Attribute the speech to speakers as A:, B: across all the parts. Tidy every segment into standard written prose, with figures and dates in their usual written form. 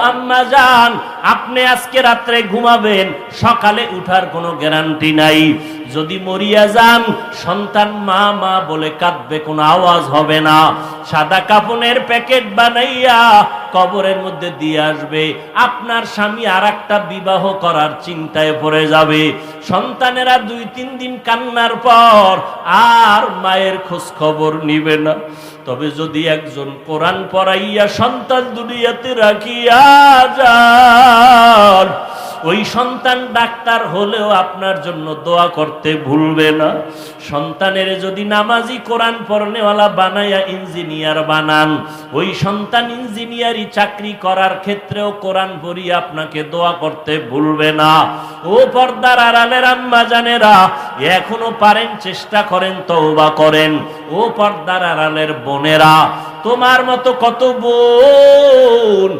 A: আম্মা জান, আপনি আজকে রাত্রে ঘুমাবেন, সকালে উঠার কোনো গ্যারান্টি নাই। যদি মরিয়া যান, সন্তান মা মা বলে কাঁদবে, কোনো আওয়াজ হবে না। সাদা কাফনের প্যাকেট বানাইয়া কবরের মধ্যে দিয়ে আসবে। আপনার স্বামী আরেকটা বিবাহ করার চিন্তায় পড়ে যাবে। সন্তানেরা 2-3 দিন কান্নার পর আর মায়ের খোঁজ খবর নিবে না। তবে যদি একজন কোরআন পড়াইয়া সন্তান দুনিয়াতে রাখিয়া যান, ওই সন্তান ডাক্তার হলেও আপনার জন্য দোয়া করতে ভুলবে না। সন্তানের যদি নামাজি কোরআন পড়নেওয়ালা বানাইয়া ইঞ্জিনিয়ার বানান, ওই সন্তান ইঞ্জিনিয়ারি চাকরি করার ক্ষেত্রেও কোরআন পড়িয়া আপনাকে দোয়া করতে ভুলবে না। ও পর্দার আড়ালের আম্মা জানেরা, এখনো পারেন চেষ্টা করেন, তওবা করেন। ও পর্দার আড়ালের বোনেরা, তোমার মতো কত বোন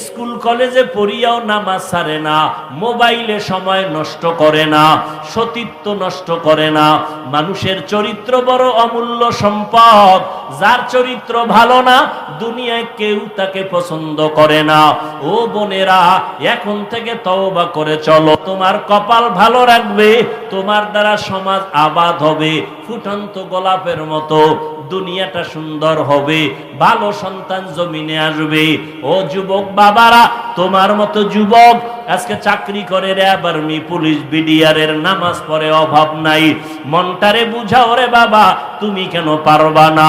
A: স্কুল কলেজে পড়িয়াও নামাজ ছাড়ে না, মোবাইলে সময় নষ্ট করে না, সতীত্ব নষ্ট করে না। মানুষের চরিত্র বড় অমূল্য সম্পদ। যার চরিত্র ভালো না, দুনিয়ায় কেউ তাকে পছন্দ করে না। ও বোনেরা, এখন থেকে তওবা করে চলো। তোমার কপাল ভালো রাখবে, তোমার দ্বারা সমাজ আবাদ হবে, ফুটন্ত গোলাপের মতো দুনিয়াটা সুন্দর হবে, ভালো সন্তান জমিনে আসবে। ও যুবক বাবারা, তোমার মতো যুবক আজকে চাকরি করে, র্যাব, আর্মি, পুলিশ, বিডিআর এর নামাজ পড়ে, অভাব নাই। মনটারে বুঝাও রে বাবা, তুমি কেন পারবা না?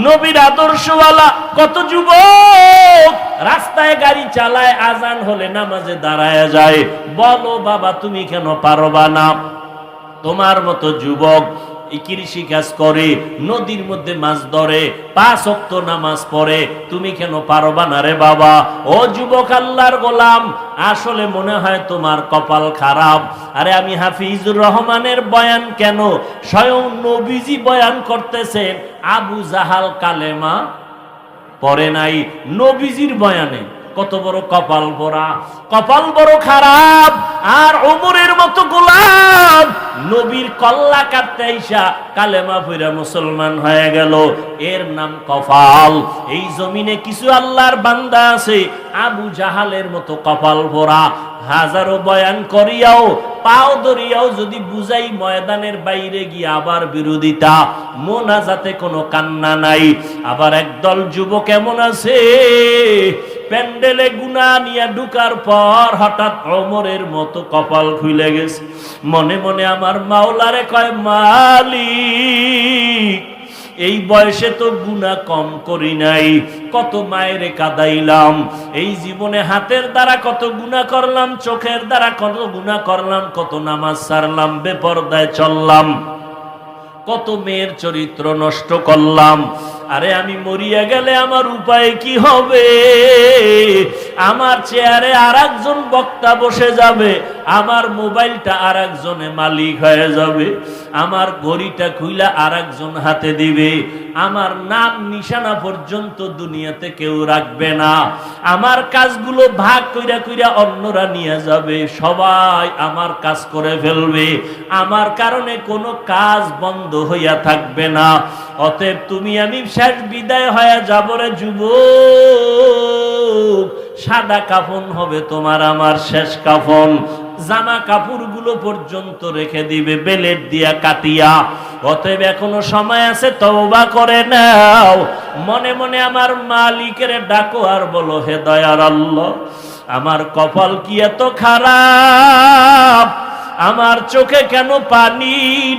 A: নবীর আদর্শওয়ালা কত যুবক রাস্তায় গাড়ি চালায়, আজান হলে নামাজে দাঁড়ায় যায়। বলো বাবা, তুমি কেন পারবা না? তোমার মতো যুবক কৃষি কাজ করে, নদীর মধ্যে মাছ ধরে, 5 ওয়াক্ত নামাজ পড়ে, তুমি কেন পারবা না রে বাবা? ও যুবক আল্লাহর গোলাম, আসলে মনে হয় তোমার কপাল খারাপ। আরে আমি হাফিজুর রহমানের বয়ান কেন, স্বয়ং নবীজি বয়ান করতেছেন। আবু জাহাল কালেমা পড়ে নাই, নবীজির বয়ানে কত বড় কপাল পোড়া, কপাল বড় খারাপ। আর ওমরের মতো গোলাম নবীর কল্লা কাটতে আইসা কালেমা পড়া মুসলমান হয়ে গেল, এর নাম কপাল। এই জমিনে কিছু আল্লাহর বান্দা আছে আবু জাহালের মতো কপাল পোড়া। হাজারো বয়ান করিয়াও, পাও ধরিয়াও যদি বুঝাই, ময়দানের বাইরে গিয়ে আবার বিরোধিতা, মোনাজাতে কোনো কান্না নাই। আবার একদল যুবক এমন আছে, প্যান্ডেলে গুনা নিয়ে ঢুকার পর হঠাৎ ওমরের মতো কপাল খুলে গেছে। মনে মনে আমার মাওলারে কয়, মালিক, এই বয়সে তো গুনাহ কম করি নাই, কত মায়ের কাদাইলাম, এই জীবনে হাতের দ্বারা কত গুনাহ করলাম, চোখের দ্বারা কত গুনাহ করলাম, কত নামাজ ছাড়লাম, বেপরদায় চললাম, কত মেয়ের চরিত্র নষ্ট করলাম। আরে আমি মরিয়া গেলে আমার উপায় কি হবে? আমার চেয়ারে আরেকজন বক্তা বসে যাবে, আমার মোবাইলটা আরেকজনে মালিক হয়ে যাবে, আমার ঘড়িটা খুইলা আরেকজন হাতে দিবে, আমার নাম নিশানা পর্যন্ত দুনিয়াতে কেউ রাখবে না, আমার কাজগুলো ভাগ কইরা কইরা অন্যরা নিয়ে যাবে, সবাই আমার কাজ করে ফেলবে, আমার কারণে কোনো কাজ বন্ধ হইয়া থাকবে না। অতএব তুমি আমি শেষ বিদায় হয়ে যাব রে যুবক, সাদা কাফন হবে তোমার আমার শেষ কাফন, জামা কাপড়গুলো পর্যন্ত রেখে দিবে বেলেট দিয়া কাটিয়া। অতএব এখনো সময় আছে, তওবা করে নাও। মনে মনে আমার মালিকের ডাকো আর বলো, হে দয়ার আল্লাহ, আমার কপাল কি এত খারাপ, আমার চোখে কেন পানি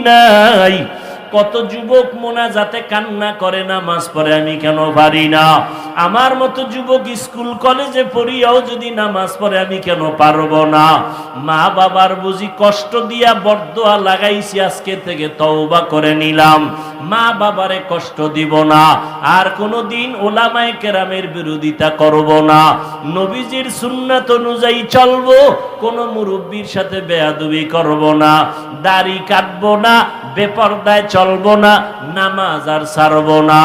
A: নাই? কত যুবক মোনাজাতে কান্না করে, নামাজ পড়ে, আমি কেন পারি না? আমার মতো যুবক স্কুল কলেজে পড়িয়াও যদি নামাজ পড়ে, আমি কেন পারবো না? মা বাবার বুঝি কষ্ট দিয়া বরদোয়া লাগাইছি, আজকে থেকে তওবা করে নিলাম, মা বাবারে কষ্ট দিব না, আর কোনোদিন ওলামায়ে কেরামের বিরোধিতা করব না, নবীজির সুন্নাত অনুযায়ী চলবো, কোনো মুরব্বির সাথে বেয়াদবি করব না, দাড়ি কাটবো না, বেপরদায় চলবো না, নামাজ আর ছাড়বো না।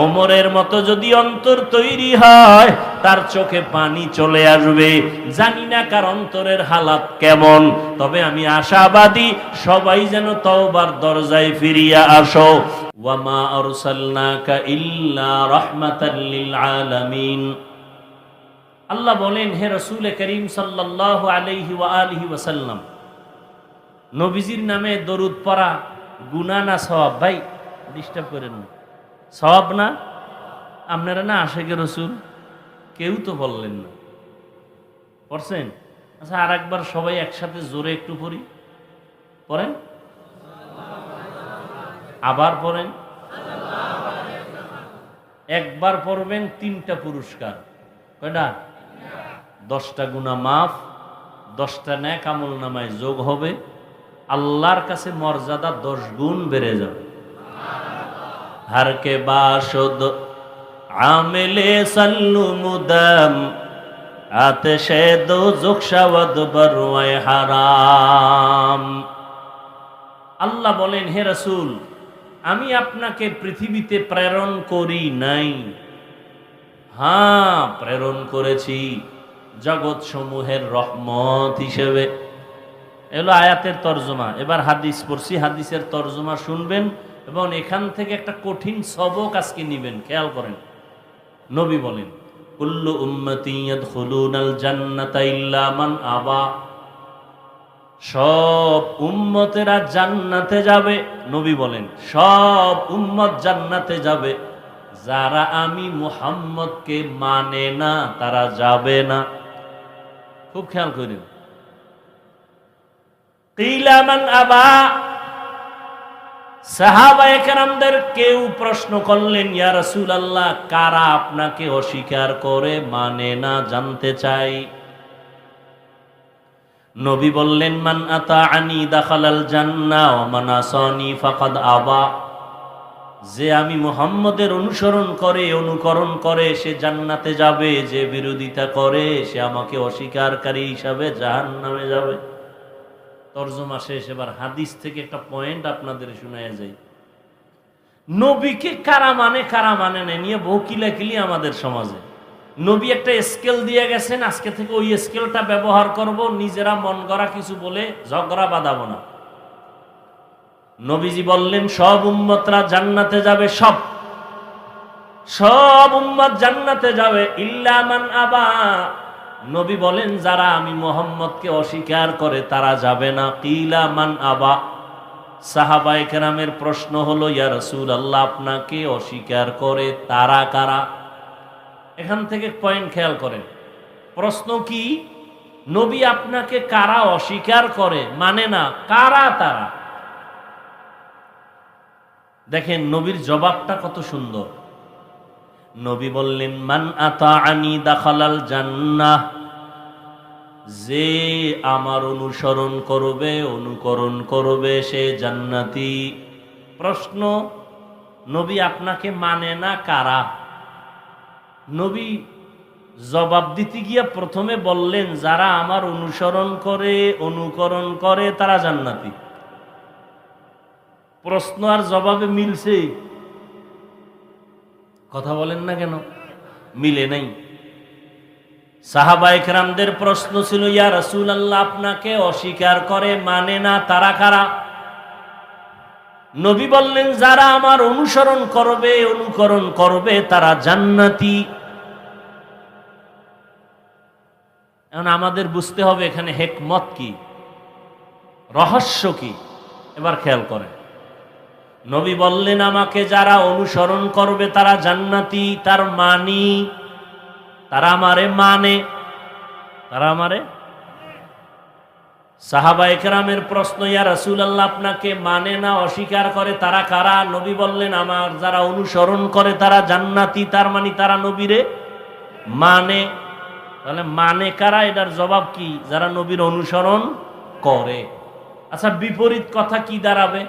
A: ওমরের মতো যদি অন্তর তৈরি হয়, তার চোখে পানি চলে আসবে। জানি না কার অন্তরের হালাত কেমন, তবে আমি আশাবাদী সবাই যেন তওবার দরজায় ফিরিয়া আসো। ওয়ামা আরসালনাকা ইল্লা রাহমাতাল লিল আলামিন। আল্লাহ বলেন, হে রাসূল করিম সাল্লাল্লাহু আলাইহি ওয়া আলিহি ওয়াসাল্লাম, নবীজির নামে দরুদ পড়া গুনাহ না সওয়াব? ভাই ডিস্টার্ব করেন না, সওয়াব না? আপনারা না আশিকে রাসূল কেউ তো বললেন না, পড়ছেন? আচ্ছা আর একবার সবাই একসাথে জোরে একটু পড়ি, পড়েন, আবার পড়েন। একবার পড়বেন 3টা পুরস্কার, কয়টা? 10টা গুনাহ মাফ, 10টা নেক আমল নামায় যোগ হবে, আল্লাহর কাছে মর্যাদা 10 গুণ বেড়ে যাবে। হার কে বাসদ আমেলে সাল্লু মুদাম আতশে দোজখ শাওয়াদ বরওয়ায়ে হারাম। আল্লাহ বলেন, হে রাসূল, আমি আপনাকে পৃথিবীতে প্রেরণ করি নাই, হ্যাঁ প্রেরণ করেছি জগৎ সমূহের রহমত হিসেবে। এগুলো আয়াতের তর্জমা। এবার হাদিস পড়ছি, হাদিসের তর্জমা শুনবেন এবং এখান থেকে একটা কঠিন সবক আজকে নিবেন। খেয়াল করেন, নবী বলেন, কুল্লু উম্মতি ইয়াদখুলুনাল জান্নাতা ইল্লা মান আবা, সব উম্মতেরা জান্নাতে যাবে। নবী বলেন, সব উম্মত জান্নাতে যাবে, যারা আমি মুহাম্মদকে মানে না তারা যাবে না। খুব খেয়াল করেন। কিলা মান আবা, সাহাবায়ে কেরামদের কেউ প্রশ্ন করলেন, ইয়া রাসূলুল্লাহ, কারা আপনাকে অস্বীকার করে, মানে না, জানতে চাই। নবী বললেন, মান আতাআনি দাখালাল জান্নাহ ওয়া মান আসানি ফাকাদ আবা, যে আমি মুহাম্মদের অনুসরণ করে, অনুকরণ করে সে জান্নাতে যাবে, যে বিরোধিতা করে সে আমাকে অস্বীকারকারী হিসাবে জাহান্নামে যাবে। তরজমা শেষ। এবার হাদিস থেকে একটা পয়েন্ট আপনাদের শোনায়া যায়। নবীকে কারা মানে কারা মানে না নিয়ে বহু কিলাকিলি আমাদের সমাজে। নবী একটা স্কেল দিয়ে গেছেন, আজকে থেকে ওই স্কেলটা ব্যবহার করব, নিজেরা মন গড়া কিছু বলে ঝগড়া বাঁধাবো না। নবীজি বললেন, সব উম্মতরা জান্নাতে যাবে, সব উম্মত জান্নাতে যাবে, ইল্লা মান আবা, নবী বলেন যারা আমি মুহাম্মদকে অস্বীকার করে তারা যাবে না। কিলা মান আবা, সাহাবায়ে কেরামের প্রশ্ন হলো, ইয়া রাসূলুল্লাহ, আপনাকে অস্বীকার করে তারা কারা? এখান থেকে পয়েন্ট খেয়াল করেন। প্রশ্ন কি? নবী আপনাকে কারা অস্বীকার করে, মানে না, কারা তারা? দেখেন নবীর জবাবটা কত সুন্দর। নবী বললেন, মান আতাআনি দাখালাল জান্নাহ, যে আমার অনুসরণ করবে, অনুকরণ করবে সে জান্নাতি। প্রশ্ন, নবী আপনাকে মানে না কারা? নবী জবাব দিতে গিয়া প্রথমে বললেন, যারা আমার অনুসরণ করে, অনুকরণ করে তারা জান্নাতি। প্রশ্ন আর জবাবে মিলছে? কথা বলেন না কেন? মিলে নাই। সাহাবায়ে কেরামদের প্রশ্ন ছিল, ইয়া রাসূলুল্লাহ, আপনাকে অস্বীকার করে, মানে না, তারা কারা? নবী বললেন, যারা আমার অনুসরণ করবে, অনুকরণ করবে তারা জান্নাতি। এখন আমাদের বুঝতে হবে এখানে হিকমত কি, রহস্য কি। এবার খেয়াল করেন, নবী বললেন, আমাকে যারা অনুসরণ করবে তারা জান্নাতি, তার মানি তারা আমারে মানে, তারা আমারে। সাহাবায়ে কেরামের প্রশ্ন, ইয়া রাসূলুল্লাহ, আপনাকে মানে না, অস্বীকার করে তারা কারা? নবী বললেন, আমার যারা অনুসরণ করে তারা জান্নাতি, তার মানে তারা নবীরে মানে। তাহলে মানে কারা? এটার জবাব কি? যারা নবীর অনুসরণ করে। আচ্ছা, বিপরীত কথা কি দাঁড়াবে?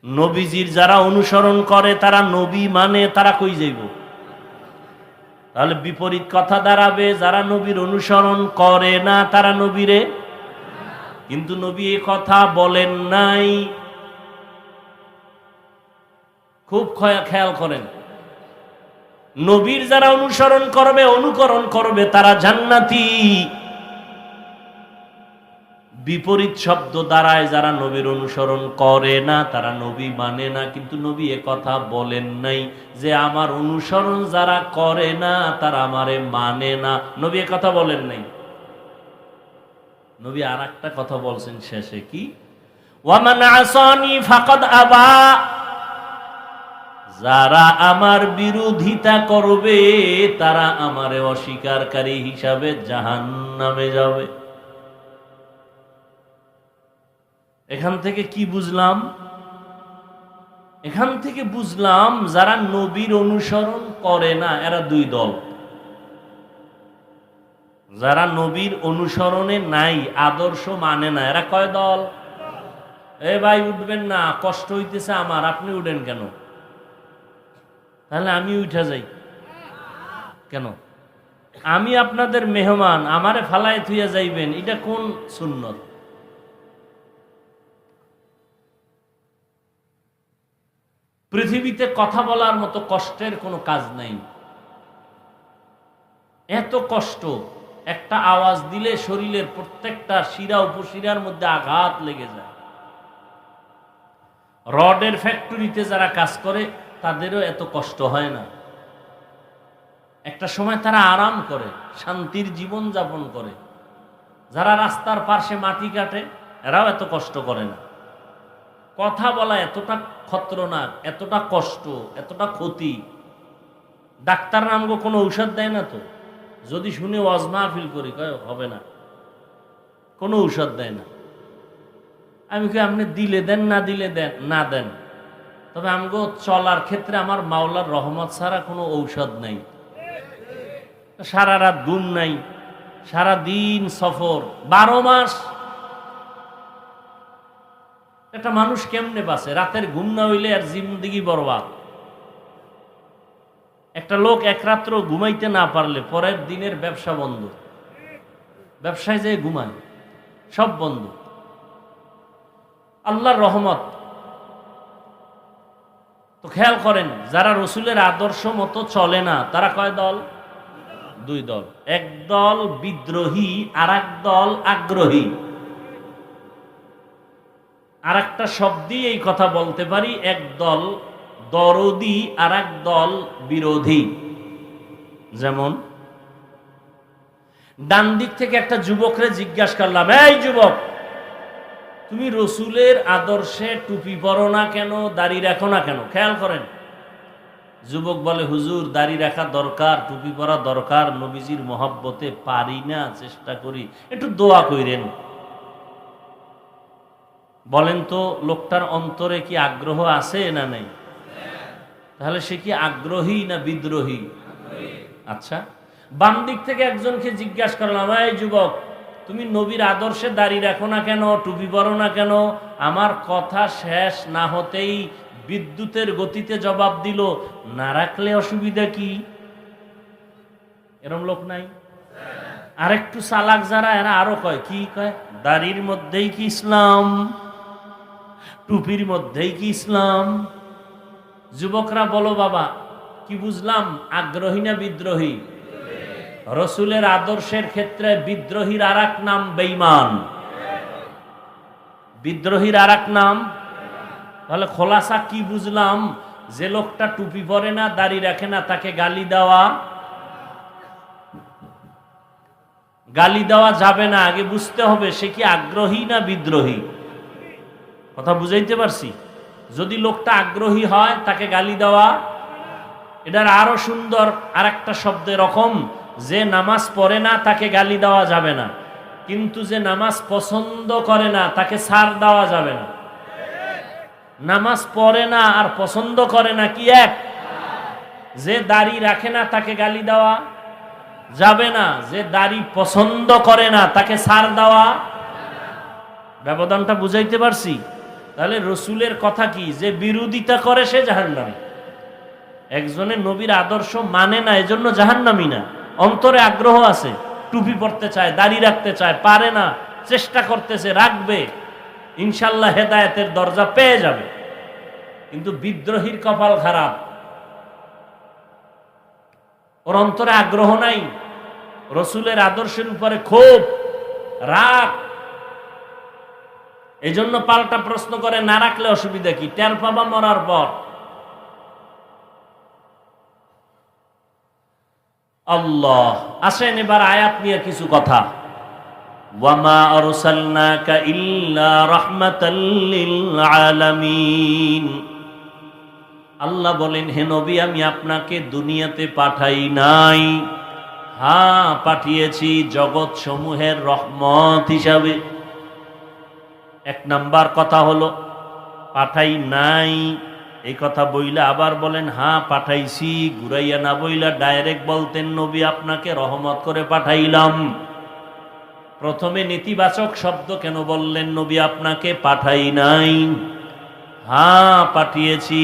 A: নবীজির যারা অনুসরণ করে তারা নবী মানে, তারা কই যাইব? তাহলে বিপরীত কথা দাঁড়াবে, যারা নবীর অনুসরণ করে না তারা নবীরে। কিন্তু নবী এই কথা বলেন নাই। খুব খেয়াল করেন, নবীর যারা অনুসরণ করবে, অনুকরণ করবে তারা জান্নাতি, বিপরীত শব্দ দ্বারায় যারা নবীর অনুসরণ করে না তারা নবী মানে না, কিন্তু নবী এ কথা বলেন নাই যে আমার অনুসরণ যারা করে না তারা আমারে মানে না। নবী এ কথা বলেন নাই। নবী আর একটা কথা বলছেন শেষে, কি? ওয়ামান আসানি ফাকাদ আবা, যারা আমার বিরোধিতা করবে তারা আমারে অস্বীকারী হিসাবে জাহান্নামে যাবে। এখান থেকে কি বুঝলাম? এখান থেকে বুঝলাম যারা নবীর অনুসরণ করে না এরা দুই দল। যারা নবীর অনুসরণে নাই, আদর্শ মানে না, এরা কয় দল? এ ভাই উঠবেন না, কষ্ট হইতেছে আমার, আপনি উঠেন কেন? তাহলে আমি উঠা যাই কেন? আমি আপনাদের মেহমান, আমারে ফালায় থুইয়া যাইবেন, এটা কোন সুন্নত? পৃথিবীতে কথা বলার মতো কষ্টের কোনো কাজ নাই। এত কষ্ট, একটা আওয়াজ দিলে শরীরের প্রত্যেকটা শিরা উপশিরার মধ্যে আঘাত লেগে যায়। রডের ফ্যাক্টরিতে যারা কাজ করে তাদেরও এত কষ্ট হয় না। একটা সময় তারা আরাম করে, শান্তির জীবন যাপন করে। যারা রাস্তার পাশে মাটি কাটে এরাও এত কষ্ট করে না। কথা বলা এতটা খতরনাক, এতটা কষ্ট, এতটা ক্ষতি। ডাক্তার নামগো কোনো ঔষধ দেয় না তো, যদি শুনে ওয়াজ মাহফিল করি কয় হবে না, কোনো ঔষধ দেয় না। আমি কি আপনি দিলে দেন, না দিলে দেন না দেন, তবে আমগো চলার ক্ষেত্রে আমার মাওলার রহমত ছাড়া কোনো ঔষধ নাই। সারা রাত ঘুম নাই, সারা দিন সফর, 12 মাস। একটা মানুষ কেমনে বাঁচে? রাতের ঘুম না হইলে আর জিন্দেগি বরবাদ। একটা লোক এক রাত্র ঘুমাইতে না পারলে পরের দিনের ব্যবসা বন্ধ, ব্যবসায় যেয়ে ঘুমায়, সব বন্ধ। আল্লাহর রহমত। তো খেয়াল করেন, যারা রসুলের আদর্শ মতো চলে না তারা কয় দল? দুই দল। এক দল বিদ্রোহী, আর এক দল আগ্রহী। আর একটা শব্দই এই কথা বলতে পারি, এক দল দরদি আর এক দল বিরোধী। যেমন ডান দিক থেকে একটা যুবকরে জিজ্ঞাসা করলাম, এই যুবক, তুমি রসুলের আদর্শে টুপি পরো না কেন, দাড়ি রাখো না কেন? খেয়াল করেন, যুবক বলে, হুজুর দাড়ি রাখা দরকার, টুপি পরা দরকার, নবীজির মহব্বতে পারি না, চেষ্টা করি, একটু দোয়া কইরেন। বলেন তো, লোকটার অন্তরে কি আগ্রহ আছে না নেই? তাহলে সে কি আগ্রহী না বিদ্রোহী? আচ্ছা, বাম দিক থেকে একজনকে জিজ্ঞাসা করলাম, এই যুবক, তুমি নবীর আদর্শে দাড়ি রাখো না কেন, টুপি পরো না কেন? আমার কথা শেষ না হতেই বিদ্যুতের গতিতে জবাব দিল, না রাখলে অসুবিধা কি? এরম লোক নাই? আরেকটু চালাক যারা, এরা আরো কয়, কি কয়, দাড়ির মধ্যেই কি ইসলাম, টুপির মধ্যেই কি ইসলাম? যুবকরা বলো বাবা, কি বুঝলাম, আগ্রহী না বিদ্রোহী? রসুলের আদর্শের ক্ষেত্রে বিদ্রোহীর আর এক নাম বেঈমান। বিদ্রোহীর আর এক নাম। তাহলে খোলাসা কি বুঝলাম? যে লোকটা টুপি পরে না, দাড়ি রাখে না, তাকে গালি দেওয়া, গালি দেওয়া যাবে না। আগে বুঝতে হবে সে কি আগ্রহী না বিদ্রোহী। কথা বুঝাইতে পারছি? যদি লোকটা আগ্রহী হয় তাকে গালি দেওয়া, এটার আরো সুন্দর আর একটা শব্দ এরকম, যে নামাজ পড়ে না তাকে গালি দেওয়া যাবে না, কিন্তু যে নামাজ পছন্দ করে না তাকে ছাড় দেওয়া যাবে না। নামাজ পড়ে না আর পছন্দ করে না কি এক? যে দাড়ি রাখে না তাকে গালি দেওয়া যাবে না, যে দাড়ি পছন্দ করে না তাকে ছাড় দেওয়া। ব্যবধানটা বুঝাইতে পারছি? তাহলে রসুলের কথা কি, যে বিরোধিতা করে সে জাহান্নামী। একজনে নবীর আদর্শ মানে না এজন্য জাহান্নামী না, অন্তরে আগ্রহ আছে, টুপি পরতে চায়, দাড়ি রাখতে চায়, পারে না, চেষ্টা করতেছে, রাখবে, ইনশাল্লাহ হেদায়েতের দরজা পেয়ে যাবে। কিন্তু বিদ্রোহীর কপাল খারাপ, ওর অন্তরে আগ্রহ নাই, রসুলের আদর্শের উপরে ক্ষোভ, রাগ, এই জন্য পাল্টা প্রশ্ন করে, না রাখলে অসুবিধা কি? টের পাবা মরার পর। আল্লাহ। আসেন এবার আয়াত নিয়ে কিছু কথা। ওয়ামা আরসালনাকা ইল্লা রাহমাতাল লিল আলামিন। আল্লাহ বলেন, হে নবী, আমি আপনাকে দুনিয়াতে পাঠাই নাই, হ্যাঁ পাঠিয়েছি জগৎ সমূহের রহমত হিসাবে। এক নাম্বার কথা হলো পাঠাই নাই, এই কথা বইলা আবার বলেন হ্যাঁ পাঠাইছি, ঘুরাইয়া না বইলা ডাইরেক্ট বলতেন নবী আপনাকে রহমত করে পাঠাইলাম। প্রথমে নেতিবাচক শব্দ কেন বললেন? নবী আপনাকে পাঠাই নাই, হ্যাঁ পাঠিয়েছি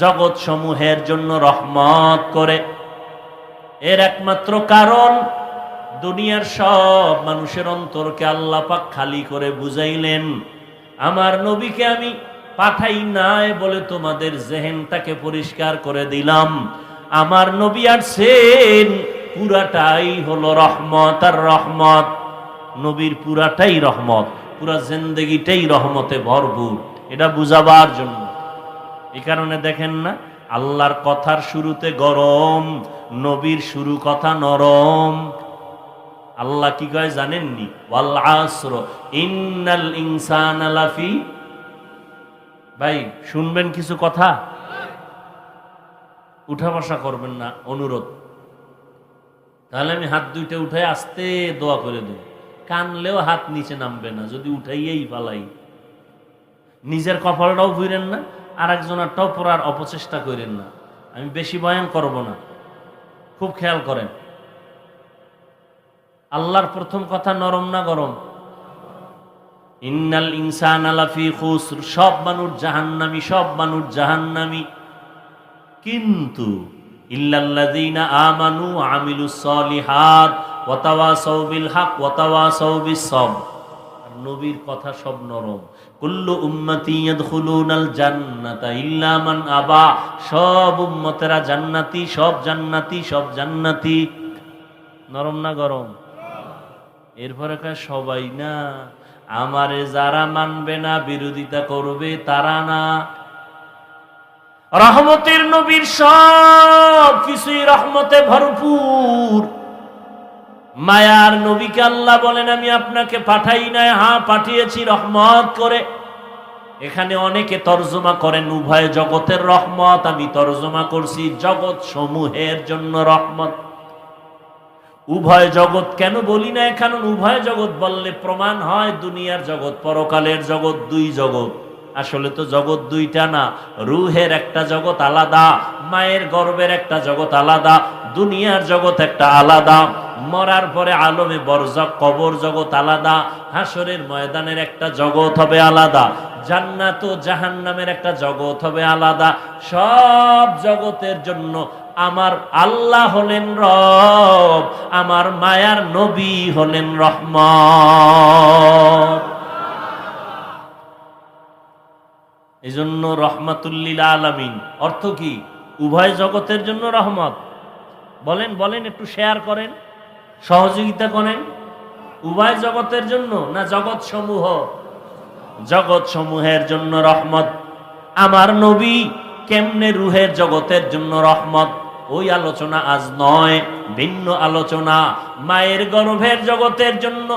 A: জগৎ সমূহের জন্য রহমত করে। এর একমাত্র কারণ, দুনিয়ার সব মানুষের অন্তরকে আল্লাহ পাক খালি করে বুঝাইলেন, আমার নবীকে আমি পাঠাই নাই বলে তোমাদের জেহেনটাকে পরিষ্কার করে দিলাম। আমার নবী আসছেন, পুরাটাই হলো রহমত আর রহমত। নবীর পুরাটাই রহমত, পুরা জিন্দেগিটাই রহমতে ভরপুর, এটা বুঝাবার জন্য। এই কারণে দেখেন না, আল্লাহর কথার শুরুতে গরম, নবীর শুরু কথা নরম। আল্লাহ কি কয় জানেননি? ওয়াল আসর ইন্নাল ইনসানা লাফি। ভাই শুনবেন কিছু কথা, উঠা বসা করবেন না, অনুরোধ। তাহলে আমি হাত দুইটা উঠাই আস্তে দোয়া করে দেব। কানলেও হাত নিচে নামবে না, যদি উঠাইয়েই পালাই। নিজের কপালটাও ভুইরেন না, আর একজনেরটাও পড়ার অপচেষ্টা করেন না। আমি বেশি বয়ান করব না, খুব খেয়াল করেন। আল্লাহর প্রথম কথা নরম না গরম? ইন্নাল ইনসানা লাফি খুসর, সব মানুষ জাহান্নামী, সব মানুষ জাহান্নামী, কিন্তু ইল্লাল্লাযীনা আমানু ওয়া আমিলুস সলিহাত ওয়া তাওয়াসাউ বিল হক ওয়া তাওয়াসাউ বিস সবর। নবীর কথা সব নরম। কুল্লু উম্মতি ইয়াদখুলুনাল জান্নাতা ইল্লা মান আবা, সব উম্মতেরা জান্নাতি, সব জান্নাতি, সব জান্নাতি। নরম না গরম? এরপরে কয় সবাই না, আমারে যারা মানবে না, বিরোধিতা করবে, তারা না। রহমতের নবীর সব কিছুই রহমতে ভরপুর। মায়ার নবীকে আল্লাহ বলেন, আমি আপনাকে পাঠাই নাই, হ্যাঁ পাঠিয়েছি রহমত করে। এখানে অনেকে তর্জমা করেন উভয় জগতের রহমত, আমি তর্জমা করছি জগৎ সমূহের জন্য রহমত। উভয় জগৎ কেন বলি না? কারণ উভয় জগৎ বললে প্রমাণ হয় দুনিয়ার জগৎ, পরকালের জগৎ, দুই জগৎ। আসলে তো জগৎ দুইটা না, রুহের একটা জগৎ আলাদা, মায়ের গর্ভের একটা জগৎ আলাদা, দুনিয়ার জগৎ একটা আলাদা, মরার পরে আলমে বরজাক কবর জগৎ আলাদা, হাসরের ময়দানের একটা জগৎ হবে আলাদা, জান্নাত ও জাহান্নামের একটা জগৎ হবে আলাদা। সব জগতের জন্য আমার আল্লাহ হলেন রব, আমার মায়ার নবী হলেন রহমত। এই জন্য রহমাতুল্লিল আলামিন অর্থ কি? উভয় জগতের জন্য রহমত। বলেন বলেন, একটু শেয়ার করেন, সহযোগিতা করেন। উভয় জগতের জন্য না জগৎ সমূহ? জগৎ সমূহের জন্য রহমত। আমার নবী কেমনে রুহের জগতের জন্য রহমত, ওই আলোচনা আজ নয়, ভিন্ন আলোচনা। মায়ের গর্ভের জগতের জন্য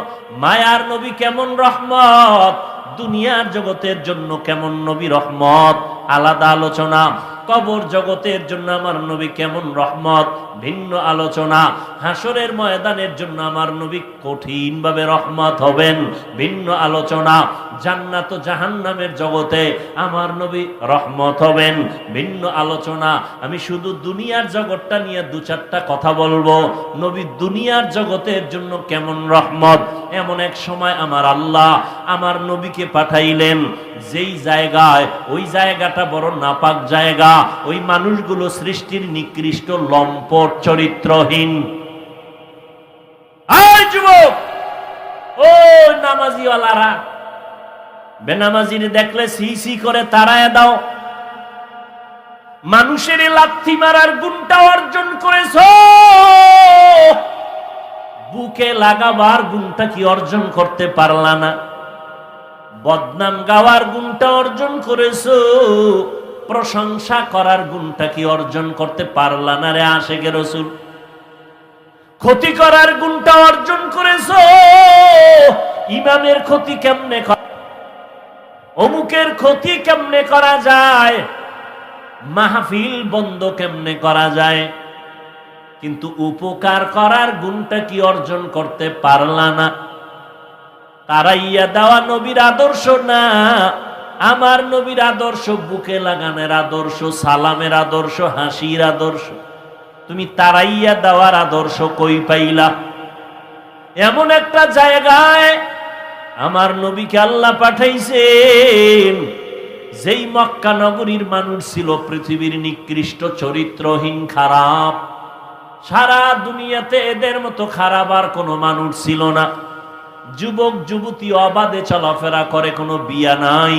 A: মায়ার নবী কেমন রহমত, দুনিয়ার জগতের জন্য কেমন নবী রহমত, আলাদা আলোচনা। কবর জগতের জন্য আমার নবী কেমন রহমত, ভিন্ন আলোচনা। হাসরের ময়দানের জন্য আমার নবী কঠিনভাবে রহমত হবেন, ভিন্ন আলোচনা। জান্নাত ও জাহান্নামের জগতে আমার নবী রহমত হবেন, ভিন্ন আলোচনা। আমি শুধু দুনিয়ার জগৎটা নিয়ে দু চারটা কথা বলবো। নবী দুনিয়ার জগতের জন্য কেমন রহমত। এমন এক সময় আমার আল্লাহ আমার নবীকে পাঠাইলেন যেই জায়গায়, ওই জায়গাটা বড় নাপাক জায়গা, ওই মানুষগুলো সৃষ্টির নিকৃষ্ট, লম্পট, চরিত্রহীন। আয় যুবক, ও নামাজিওয়ালারা, বেনামাজির দেখলে সি সি করে তাড়ায় দাও। মানুষের লাথি মারার গুণটা অর্জন করেছ, বুকে লাগাবার গুণটা কি অর্জন করতে পারলা না? বদনাম গাওয়ার গুণটা অর্জন করেছো, প্রশংসা করার গুণটা কি অর্জন করতে পারলা না রে আশিকে রাসূল? ক্ষতি করার গুণটা অর্জন করেছো, ইমামের ক্ষতি কেমনে করা, অমুকের ক্ষতি কেমনে করা যায়, মাহফিল বন্ধ কেমনে করা যায়, কিন্তু উপকার করার গুণটা কি অর্জন করতে পারলা না। তারাইয়া দেওয়া নবীর আদর্শ না, আমার নবীর আদর্শ বুকে লাগানোর আদর্শ, সালামের আদর্শ, হাসির আদর্শ। তুমি তারাইয়া দেওয়ার আদর্শ কই পাইলা? এমন একটা জায়গায় আমার নবীকে আল্লাহ পাঠাইছেন, যেই মক্কা নগরীর মানুষ ছিল পৃথিবীর নিকৃষ্ট চরিত্রহীন, খারাপ। সারা দুনিয়াতে এদের মতো খারাপ আর কোনো মানুষ ছিল না। যুবক যুবতী অবাধে চলাফেরা করে, কোনো বিয়া নাই।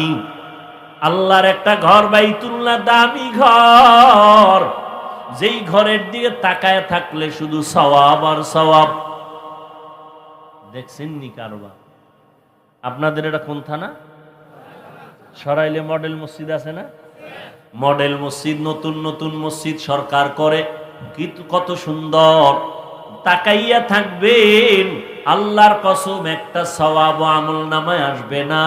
A: আল্লাহর একটা ঘর বাইতুল্লাহ, দামি ঘর, যেই ঘরের দিকে তাকায় থাকলে শুধু সওয়াব আর সওয়াব। দেখছেন নি কারবা? আপনাদের এটা কোন থানা? সরাইলে মডেল মসজিদ আছে না? মডেল মসজিদ, নতুন নতুন মসজিদ সরকার করে, কিন্তু কত সুন্দর। তাকাইয়া থাকবেন, আল্লাহর কসম একটা সওয়াব আমল নামায় আসবে না।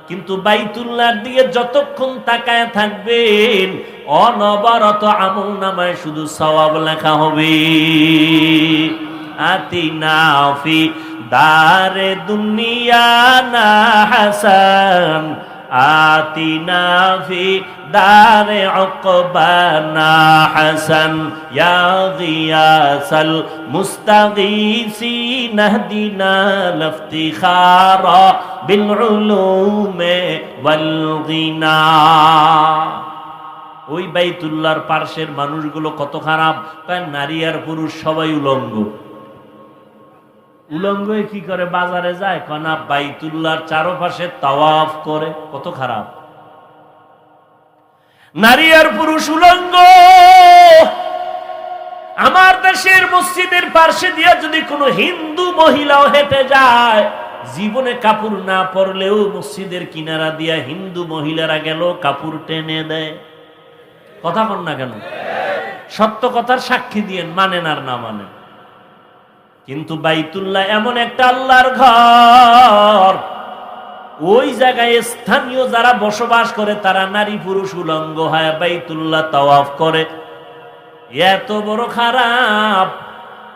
A: কিন্তু বাইতুল্লাহর দিকে যতক্ষণ তাকায় থাকবেন, অনবরত আমল নামায় শুধু সওয়াব লেখা হবে। আতিনা ফি দারে দুনিয়া না হাসান, আতিনা ফি দারে উকবানা হাসান, ইয়া গিয়াসাল মুস্তাগীসিন ইহদিনা লিফতিখারা বিল উলুমে ওয়াল গিনা। ওই বাইতুল্লাহর পার্শ্বের মানুষগুলো কত খারাপ, নারী আর পুরুষ সবাই উলঙ্গ। উলঙ্গ কি করে? বাজারে যায়, কনা বাইতুল্লাহর চারপাশে তাওয়াফ করে। কত খারাপ! নারী আর পুরুষ উলঙ্গ। আমার দেশের মসজিদের পার্শ্বে দিয়ে যদি কোনো হিন্দু মহিলাও হেঁটে যায়, জীবনে কাপড় না পরলেও মসজিদের কিনারা দিয়া হিন্দু মহিলারা গেল কাপড় টেনে দেয়। কথা বল না কেন? সত্য কথার সাক্ষী দিয়েন, মানেন আর না মানেন। কিন্তু বাইতুল্লাহ এমন একটা আল্লাহর ঘর, ওই জায়গায় স্থানীয় যারা বসবাস করে তারা নারী পুরুষ উলঙ্গ হয় বাইতুল্লাহ তাওয়াফ করে। এত বড় খারাপ।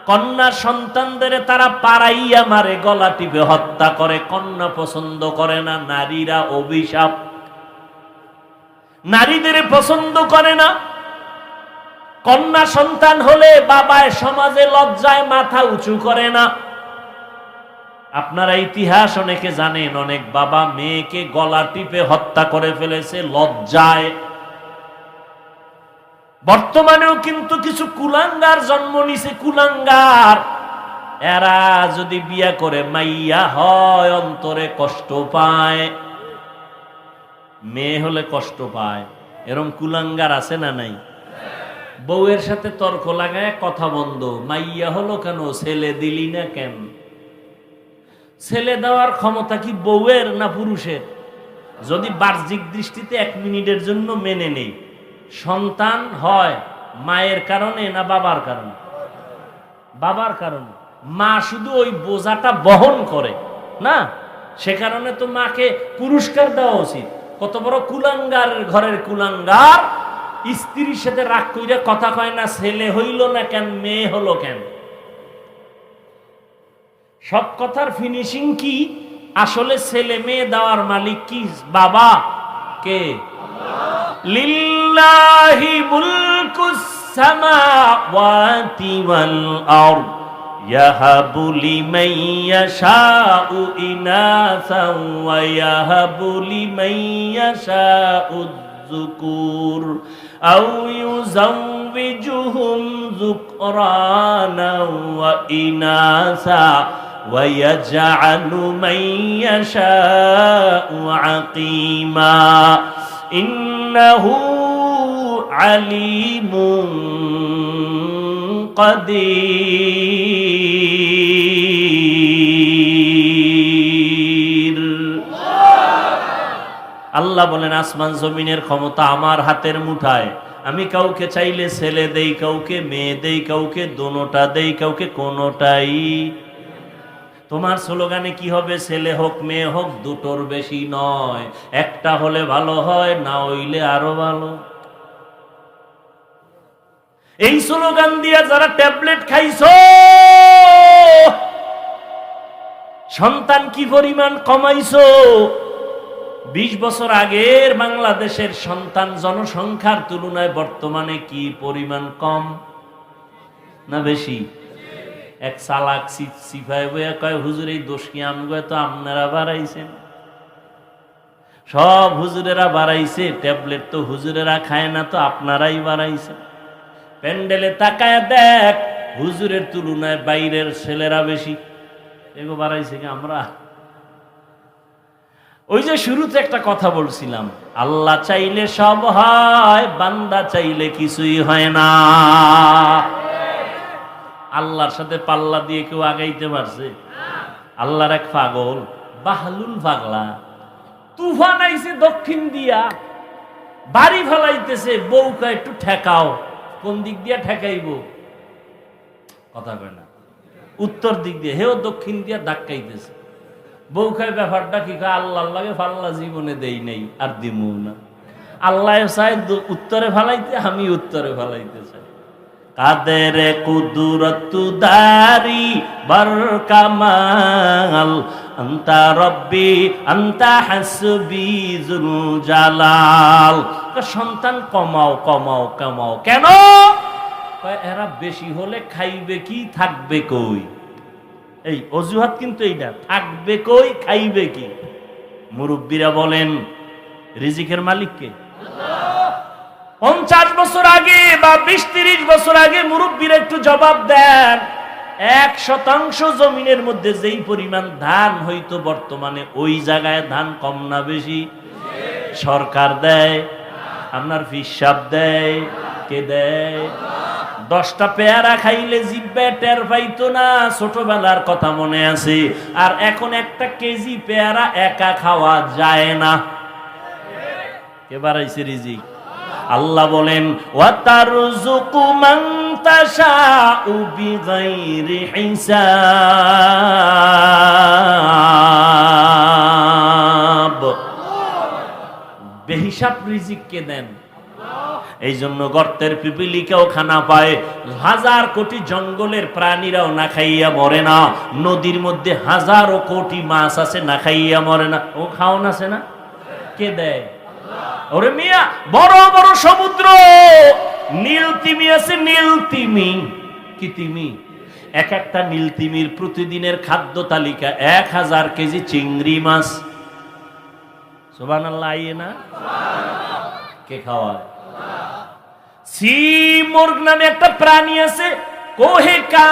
A: কন্যা সন্তানদের তারা পাড়াইয়া মারে, গলা টিপে হত্যা করে। কন্যা পছন্দ করে না, নারীরা অভিশাপ। নারীদের পছন্দ করে না। কন্যা সন্তান হলে বাবায় সমাজে লজ্জায় মাথা উঁচু করে না। আপনারা ইতিহাস অনেকে জানেন, অনেক বাবা মেয়েকে গলা টিপে হত্যা করে ফেলেছে লজ্জায়। বর্তমানেও কিন্তু কিছু কুলাঙ্গার জন্ম নিছে, কুলাঙ্গার। এরা যদি বিয়া করে মাইয়া হয়, অন্তরে কষ্ট পায়, মেয়ে হলে কষ্ট পায়। এরকম কুলাঙ্গার আছে না নাই? বউয়ের সাথে তর্ক লাগায় কথা বন্ধ, মাইয়া হলো কেন, ছেলে দিলি না কেন? ছেলে দেওয়ার ক্ষমতা কি বউয়ের না পুরুষের? যদি বাহ্যিক দৃষ্টিতে 1 মিনিটের জন্য মেনে নেই, সন্তান হয় মায়ের কারণে না বাবার কারণে? বাবার কারণে। মা শুধু ওই বোঝাটা বহন করে না, সে কারণে তো মাকে পুরস্কার দেওয়া উচিত। কত বড় কুলাঙ্গার ঘরের কুলাঙ্গার, স্ত্রীর সাথে রাগ কইরা কথা কয় না, ছেলে হইল না কেন, মেয়ে হলো কেন। সব কথার ফিনিশিং কি? আসলে ছেলে মেয়ে দেওয়ার মালিক কি? বাবা কে? লিল্লাহি মুলকুস সামাওয়াতি ওয়াল আরদ ইয়াহাবু লিমান ইয়াশাউ ইনাসান ওয়া ইয়াহাবু লিমান ইয়াশাউ যুকুর আও ইউযাওবিজুহুম যুকরানা ওয়া ইনাসা ওয়া ইয়াজআলু মান ইয়াশাউ আকিমা ইন্নাহু আলিমুন কাদির। আল্লাহ বলেন আসমান জমিনের ক্ষমতা আমার হাতের মুঠায়, আমি কাউকে চাইলে ছেলে দেই, কাউকে মেয়ে দেই, কাউকে দোনোটা দেই, কাউকে কোনোটাই। তোমার স্লোগানে কি হবে? ছেলে হোক মেয়ে হোক দুটোর বেশি নয়, একটা হলে ভালো হয়, না হইলে আরো ভালো। এই স্লোগান দিয়ে যারা ট্যাবলেট খাইছো, সন্তান কি পরিমাণ কমাইছো। 20 বছর আগের বাংলাদেশের সন্তান জনসংখ্যার তুলনায় বর্তমানে কি পরিমাণ কম না বেশি? এক চালাক সিফাই বইয়া কয়, হুজুর এই দোষ কি আমগো, তো আপনারা বাড়াইছেন। সব হুজুরেরা বাড়াইছে, ট্যাবলেট তো হুজুরেরা খায় না, তো আপনারাই বাড়াইছেন। প্যান্ডেলে তাকায় দেখ, হুজুরের তুলনায় বাইরের ছেলেরা বেশি। এগো বাড়াইছে কি আমরা? ওই যে শুরুতে একটা কথা বলছিলাম, আল্লাহ চাইলে সব হয়, বান্দা চাইলে কিছুই হয় না। আল্লাহর সাথে পাল্লা দিয়ে কেউ আগাইতে পারছে? আল্লাহর এক পাগল, বাহলুল পাগলা, তুফান আইছে দক্ষিণ দিয়া, বাড়ি ফেলাইতেছে, বউকে একটু ঠেকাও। কোন দিক দিয়া ঠেকাইব? কথা কয় না, উত্তর দিক দিয়ে। হেও দক্ষিণ দিয়া ধাক্কাইতেছে। বউ খায়, ব্যাপারটা কি? আল্লাহ লাগে ফাল্লা জীবনে দেই নাই, আর দিমু না। আল্লাহ চাই উত্তরে ফালাইতে, আমি উত্তরে ফালাইতে চাই। কাদের কুদরত দারি বরকামাল, আনতা রব্বি আনতা হাসবি যুল জালাল। সন্তান কমাও কমাও কমাও। কেন? এরা বেশি হলে খাইবে কি, থাকবে কই? এই অজুহাত কিন্তু এইটা, থাকবে কই, খাইবে কি? মুরব্বীরা বলেন রিজিকের মালিক কে? 50 বছর আগে বা 20-30 বছর আগে মুরব্বীরা একটু জবাব দেন। 1% জমিনের মধ্যে যেই পরিমাণ ধান হইতো, বর্তমানে ওই জায়গায় ধান কম না বেশি? সরকার দেয়? আপনার হিসাব দেয়? কে দেয়? 10টা পেয়ারা খাইলে জিব্বে টের পাইতো না, ছোটবেলার কথা মনে আছে। আর এখন 1 কেজি পেয়ারা একা খাওয়া যায় না। কে বাড়াইছে রিজিক? আল্লাহ বলেন, ওয়াতারযুকু মান তাশাউ বিগাইরি হিসাব। বেহিসাব রিজিক কে দেন? এই জন্য গর্তের পিপিলিকাও খানা পায়, 1000 কোটি জঙ্গলের প্রাণীরাও না খাইয়া মরে না। নদীর মধ্যে 1000 কোটি মাছ আছে, না খাইয়া মরে না। ও খাওন আছে না? কে দেয়? ওরে মিয়া, বড় বড় সমুদ্র, নীল তিমি আছে, নীল তিমি। কি তিমি? এক একটা নীল তিমির প্রতিদিনের খাদ্য তালিকা 1000 কেজি চিংড়ি মাছ। সুবহানাল্লাহ। আইয়ে না? কে খাওয়ায়? সিমুর্গ নামে একটা প্রাণী আছে, কোহে কা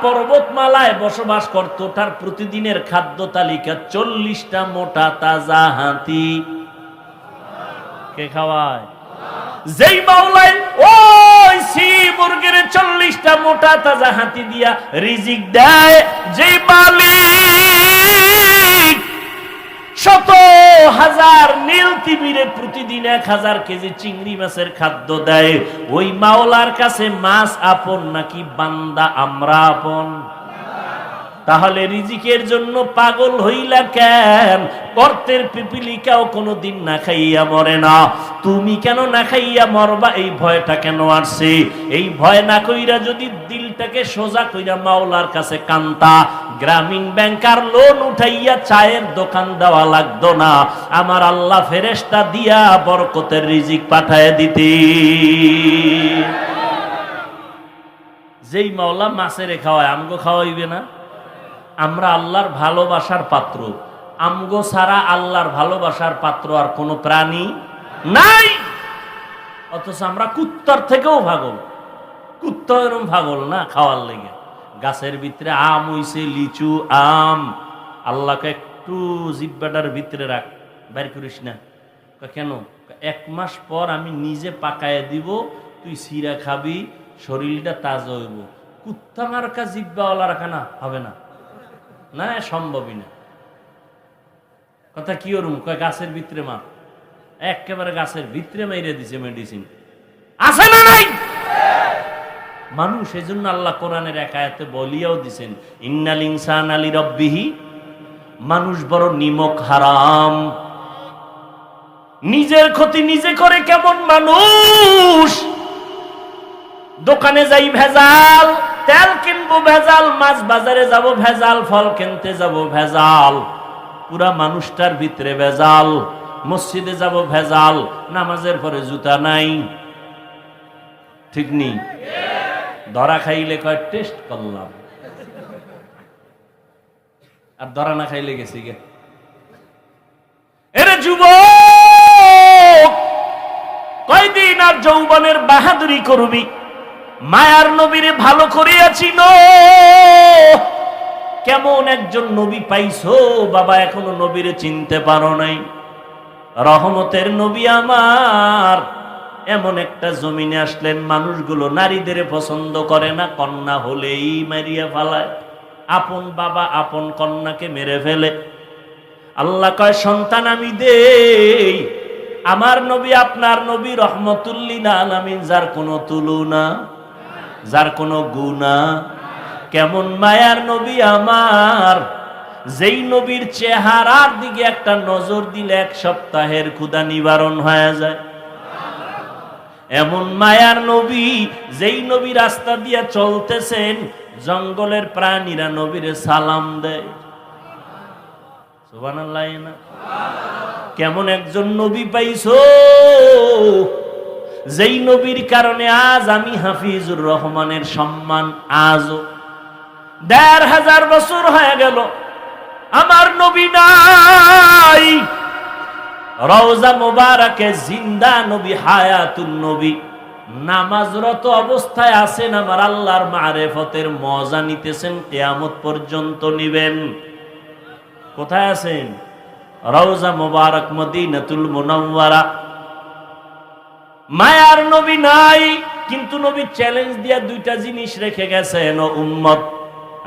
A: পর্বতমালায় বসবাস করত। তার প্রতিদিনের খাদ্য তালিকা 40টা মোটা তাজা হাতি। কে খাওয়ায়? যেই মাওলায় ওই সিমুর্গের 40টা মোটা তাজা হাতি দিয়া রিজিক দেয়, যেই মালিক শত হাজার নীল তিমিরে প্রতিদিন 1000 কেজি চিংড়ি মাছের খাদ্য দেয়, ওই মাওলার কাছে মাছ আপন নাকি বান্দা আমরা আপন? তাহলে রিজিকের জন্য পাগল হইলা কেন? গর্তের পিপিলিকাও কোনোদিন না খাইয়া মরে না, তুমি কেন না খাইয়া মরবা? এই ভয়টা কেন আসছে? এই ভয় না কইরা যদি দিলটাকে সোজা কইরা মাওলার কাছে কান্তা, গ্রামীণ ব্যাংকার লোন উঠাইয়া চায়ের দোকান দেওয়া লাগতো না, আমার আল্লাহ ফেরেশতা দিয়া বরকতের রিজিক পাঠায় দিতে। যেই মাওলা মাছেরে খাওয়ায়, আমগো খাওয়াইবে না? আমরা আল্লাহর ভালোবাসার পাত্র, আমগো ছাড়া আল্লাহর ভালোবাসার পাত্র আর কোনো প্রাণী নাই। অথচ আমরা কুত্তার থেকেও পাগল। কুত্তা এরকম পাগল না খাওয়ার লেগে। গাছের ভিতরে আম হইছে, লিচু আম, আল্লাহকে একটু জিব্বাটার ভিতরে রাখ, বাইর করিস না। কেন? 1 মাস পর আমি নিজে পাকায় দিব, তুই সিরা খাবি, শরীরটা তাজা হইব। কুত্তা মার্কা জিব্বাওয়ালা রাখা না হবে না, না সম্ভবই না। কথা কি ওরম কয় গাছের ভিতরে মার, একেবারে গাছের ভিতরে মাইরে দিছে মেডিসিন। আছে না নাই মানুষ? এই জন্য আল্লাহ কোরআনের এক আয়াতে বলিয়াও দিছেন, ইন্নাল ইনসানা লিরাব্বিহি, মানুষ বড় নিমক হারাম, নিজের ক্ষতি নিজে করে। কেমন মানুষ? দোকানে যাই ভেজাল, তেল কিনবো ভেজাল, মাছ বাজারে যাব ভেজাল, ফল কিনতে যাব ভেজাল, পুরা মানুষটার ভিতরে ভেজাল। মসজিদে যাব ভেজাল, নামাজের পরে জুতা নাই, ঠিক নেই। ধরা খাইলে কয় টেস্ট করলাম, আর ধরা না খাইলে গেছি গে। এরে যুবক, কয়দিন আর যৌবনের বাহাদুরি করবি? মায়ার নবীরে ভালো করিয়াছি ন, কেমন একজন নবী পাইছো বাবা, এখনো নবীরে চিনতে পারো নাই। রহমতের নবী আমার এমন একটা জমিনে আসলেন, মানুষগুলো নারীদের পছন্দ করে না, কন্যা হলেই মারিয়া ফেলায়। আপন বাবা আপন কন্যাকে মেরে ফেলে। আল্লাহ কয় সন্তান আমি দেই। আমার নবী আপনার নবী রহমতুল্লিল আলামিন, যার কোনো তুলনা, যার কোনো গুণা। কেমন মায়ার নবী আমার, যেই নবীর চেহারার দিকে একটা নজর দিলে এক সপ্তাহের ক্ষুধা নিবারণ হয়ে যায়। এমন মায়ার নবী, যেই নবী রাস্তা দিয়া চলতেছেন, জঙ্গলের প্রাণীরা নবীরে সালাম দেয়। সুবহানাল্লাহ না? কেমন একজন নবী পাইছো, যেই নবীর কারণে আজ আমি হাফিজুর রহমানের সম্মান আজও ১৫০০ বছর হয়ে গেল আমার নবী নাই। রওজা মোবারকে জিন্দা নবী, হায়াতুন নবী, নামাজরত অবস্থায় আছেন, আমার আল্লাহর মারেফতের মজা নিতেছেন, কিয়ামত পর্যন্ত নিবেন। কোথায় আছেন? রওজা মোবারক মদিনাতুল মুনাওয়ারা। মায়ার নবী নাই, কিন্তু নবী চ্যালেঞ্জ দিয়া দুইটা জিনিস রেখে গেছেন, ও উম্মত